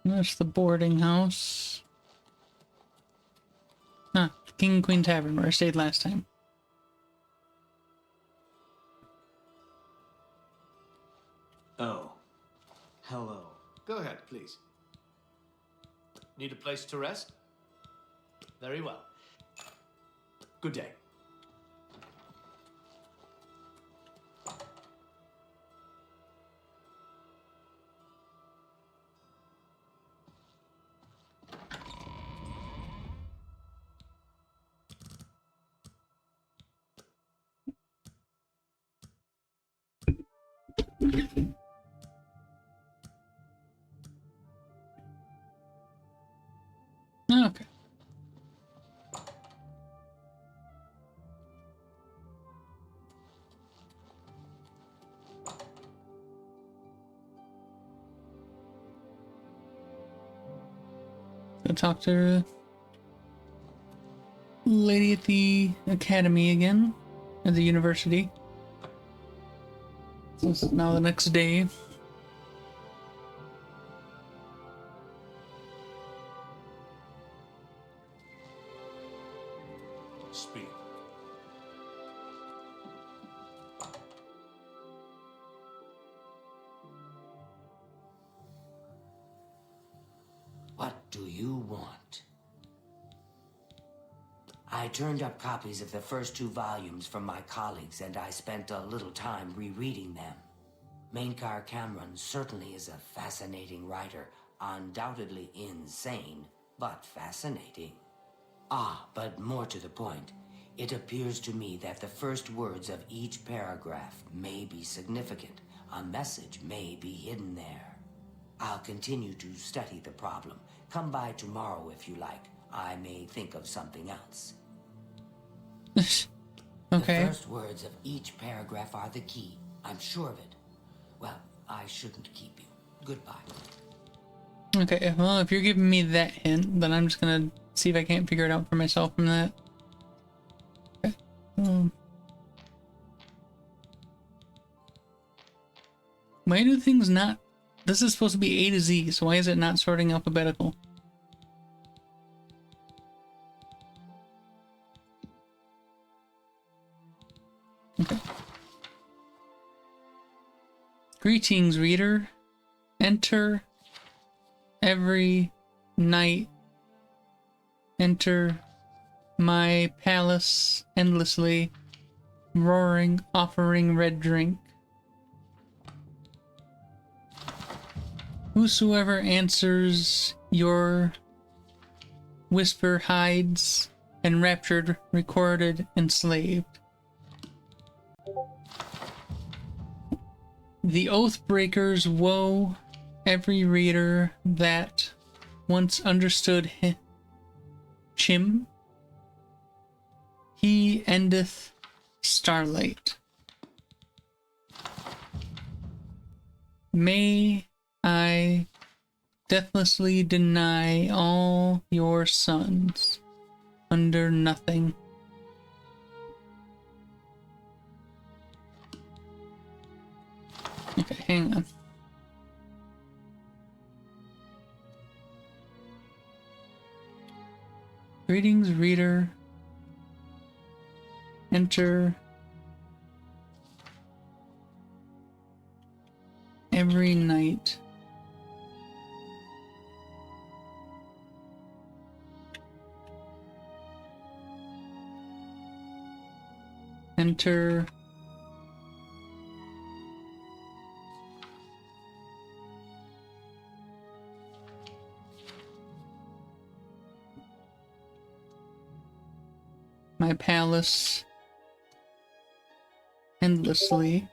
That's the boarding house. Ah, King and Queen Tavern, where I stayed last time. Oh. Hello. Go ahead, please. Need a place to rest? Very well. Good day. Okay. Go talk to the lady at the academy again, at the university. So it's now the next day. Speak. What do you want? I turned up copies of the first 2 volumes from my colleagues, and I spent a little time rereading them. Mainkar Cameron certainly is a fascinating writer, undoubtedly insane, but fascinating. Ah, but more to the point, it appears to me that the first words of each paragraph may be significant. A message may be hidden there. I'll continue to study the problem. Come by tomorrow if you like. I may think of something else. Okay. The first words of each paragraph are the key. I'm sure of it. Well, I shouldn't keep you. Goodbye. Okay, well, if you're giving me that hint, then I'm just gonna see if I can't figure it out for myself from that. Okay. Why do things not... This is supposed to be A to Z, so why is it not sorting alphabetical? Okay. Greetings, reader. Enter every night. Enter my palace endlessly, roaring, offering red drink. Whosoever answers your whisper hides, enraptured, recorded, enslaved. The oath breakers woe every reader that once understood Chim. He endeth starlight. May I deathlessly deny all your sons under nothing. Okay, hang on. Greetings, reader. Enter every night. Enter my palace endlessly.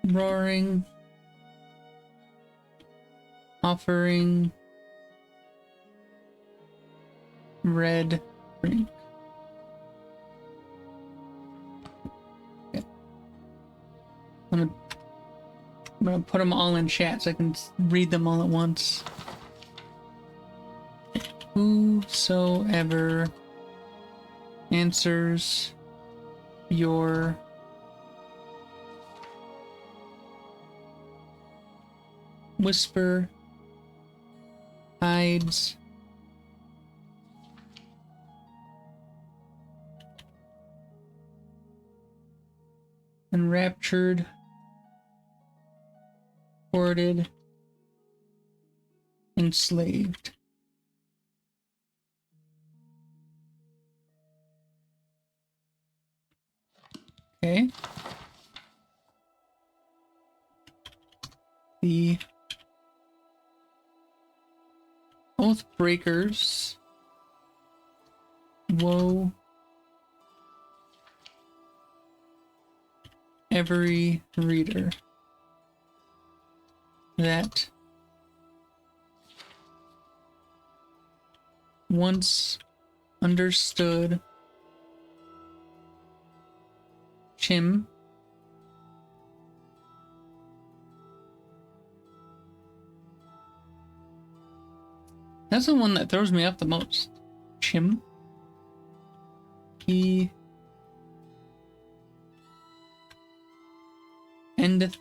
Roaring, offering red drink. Okay. I'm gonna put them all in chat so I can read them all at once. Whosoever answers your whisper hides enraptured, hoarded, enslaved. Okay. The oath breakers woe every reader that once understood Chim. That's the one that throws me off the most. Chim. He endeth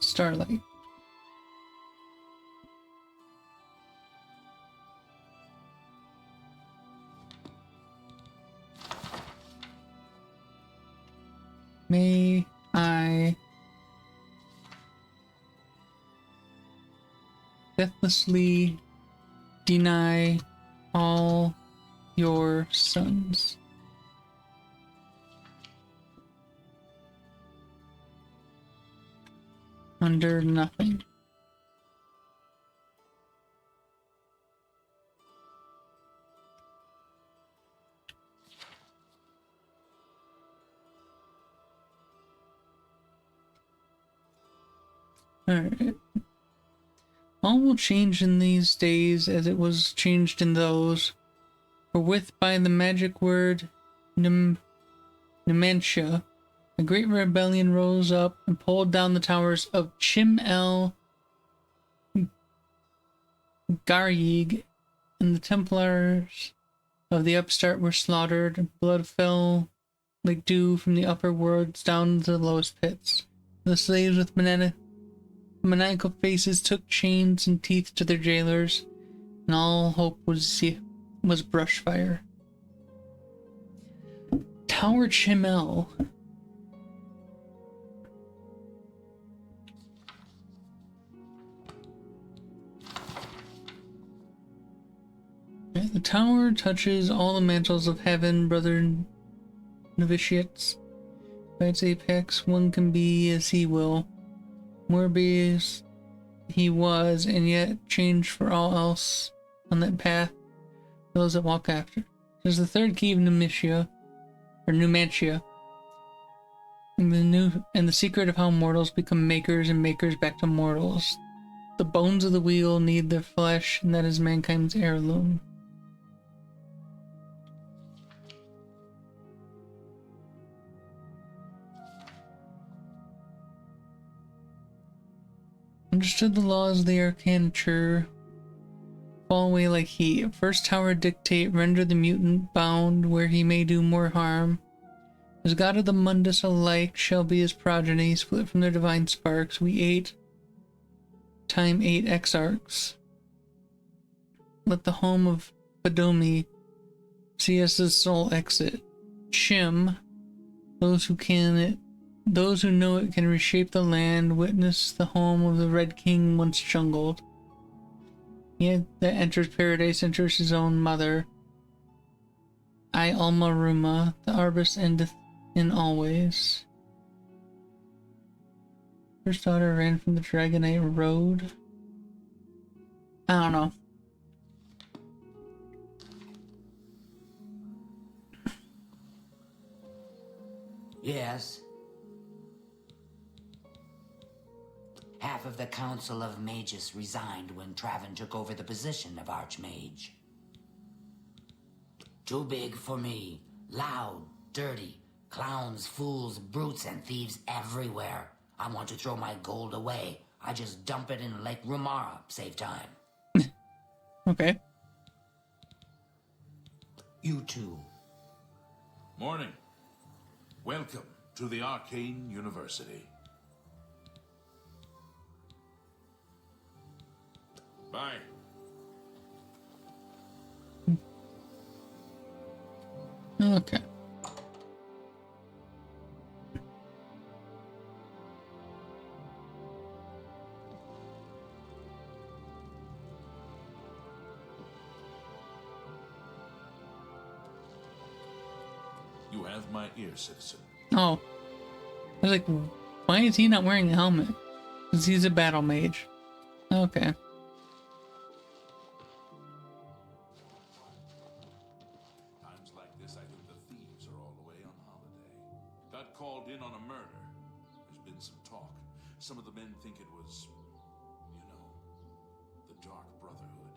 starlight. May I deathlessly deny all your sons. Under nothing. Alright. All will change in these days as it was changed in those. For with by the magic word Numantia, a great rebellion rose up and pulled down the towers of Chim El Garyig, and the Templars of the upstart were slaughtered. Blood fell like dew from the upper worlds down to the lowest pits. The slaves with maniacal faces took chains and teeth to their jailers, and all hope was brush fire. Tower Chimel. The tower touches all the mantles of heaven, brother novitiates. By its apex, one can be as he will. Morbius he was, and yet changed for all else on that path, those that walk after. There's the third key of Numantia, and the secret of how mortals become makers and makers back to mortals. The bones of the wheel need their flesh, and that is mankind's heirloom. Understood the laws of the arcanature, fall away like heat. First tower dictate, render the mutant bound where he may do more harm. As god of the mundus alike shall be his progeny, split from their divine sparks. We 8 exarchs. Let the home of Badomi see us as soul exit. Chim, those who know it can reshape the land, witness the home of the Red King once jungled. He that enters paradise enters his own mother. I Alma Ruma, the arbus endeth in always. First daughter ran from the Dragonite Road. I don't know. Yes. Half of the Council of Mages resigned when Traven took over the position of Archmage. Too big for me. Loud, dirty, clowns, fools, brutes, and thieves everywhere. I want to throw my gold away. I just dump it in Lake Rumara, save time. Okay. You too. Morning. Welcome to the Arcane University. Bye. Okay. You have my ear, citizen. Oh. I was like, why is he not wearing a helmet? Because he's a battle mage. Okay. Times like this, I think the thieves are all away on holiday. Got called in on a murder. There's been some talk. Some of the men think it was, the Dark Brotherhood.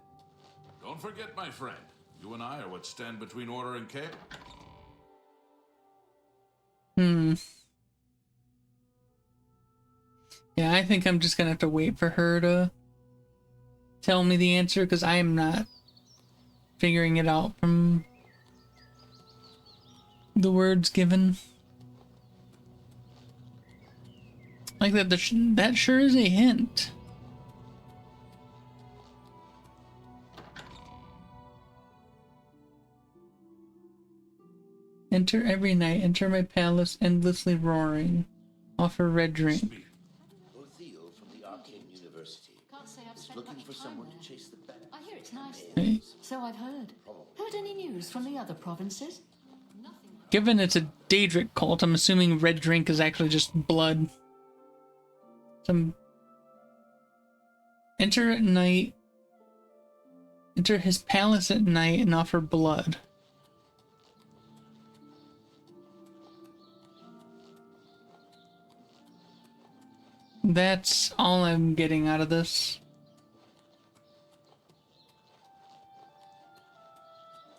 Don't forget, my friend. You and I are what stand between order and chaos. Yeah, I think I'm just gonna have to wait for her to tell me the answer, because I am not figuring it out from the words given. Like that, that sure is a hint. Enter every night, enter my palace, endlessly roaring. Offer red drink. Theo from the Arcane University is looking for someone to chase the bat. I hear it's nice. Hey. So I've heard. Heard any news from the other provinces? Given it's a Daedric cult, I'm assuming red drink is actually just blood. Enter at night. Enter his palace at night and offer blood. That's all I'm getting out of this.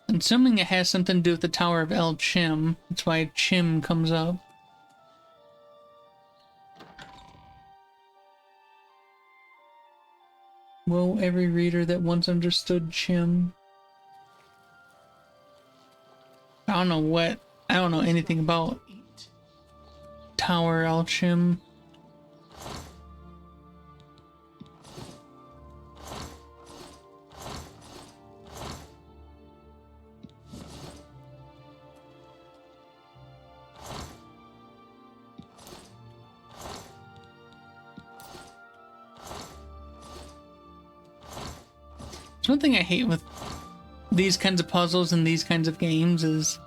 I'm assuming it has something to do with the Tower of El Chim. That's why Chim comes up. Woe every reader that once understood Chim. I don't know what I don't know anything about Tower Alchim. It's one thing I hate with these kinds of puzzles and these kinds of games is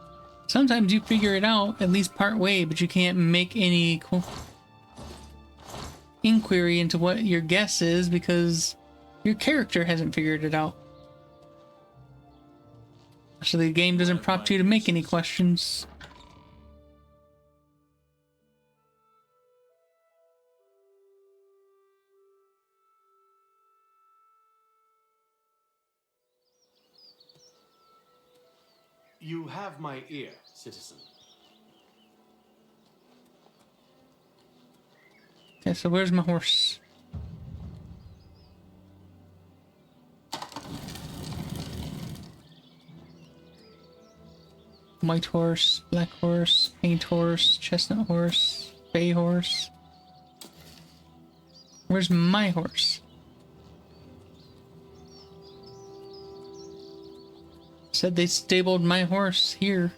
sometimes you figure it out at least part way, but you can't make any inquiry into what your guess is because your character hasn't figured it out. So the game doesn't prompt you to make any questions. You have my ear, citizen. Okay, so where's my horse? White horse, black horse, paint horse, chestnut horse, bay horse. Where's my horse? Said they stabled my horse here.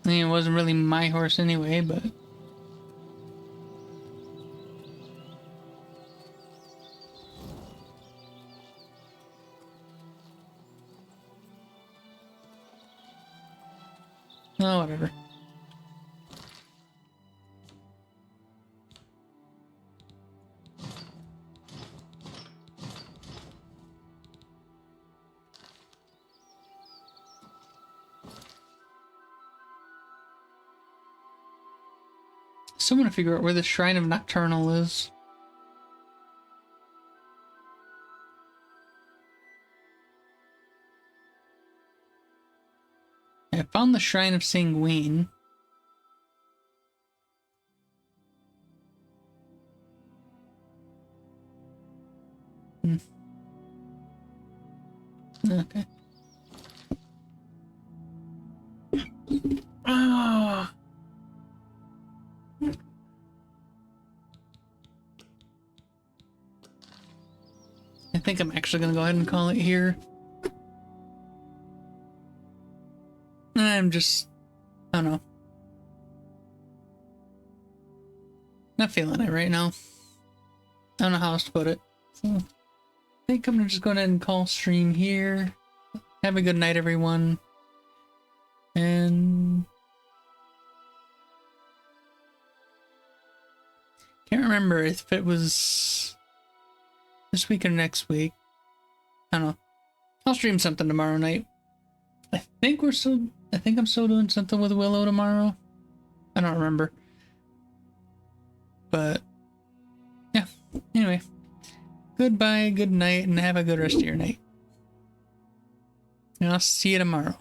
I mean, it wasn't really my horse anyway, but... oh, whatever. So I'm gonna figure out where the Shrine of Nocturnal is. I found the Shrine of Sanguine. Okay. Ah. I think I'm actually gonna go ahead and call it here. I'm just, I don't know. Not feeling it right now. I don't know how else to put it. So I think I'm gonna just go ahead and call stream here. Have a good night, everyone. And can't remember if it was this week or next week. I don't know. I'll stream something tomorrow night. I think I'm still doing something with Willow tomorrow. I don't remember. But yeah. Anyway. Goodbye, good night, and have a good rest of your night. And I'll see you tomorrow.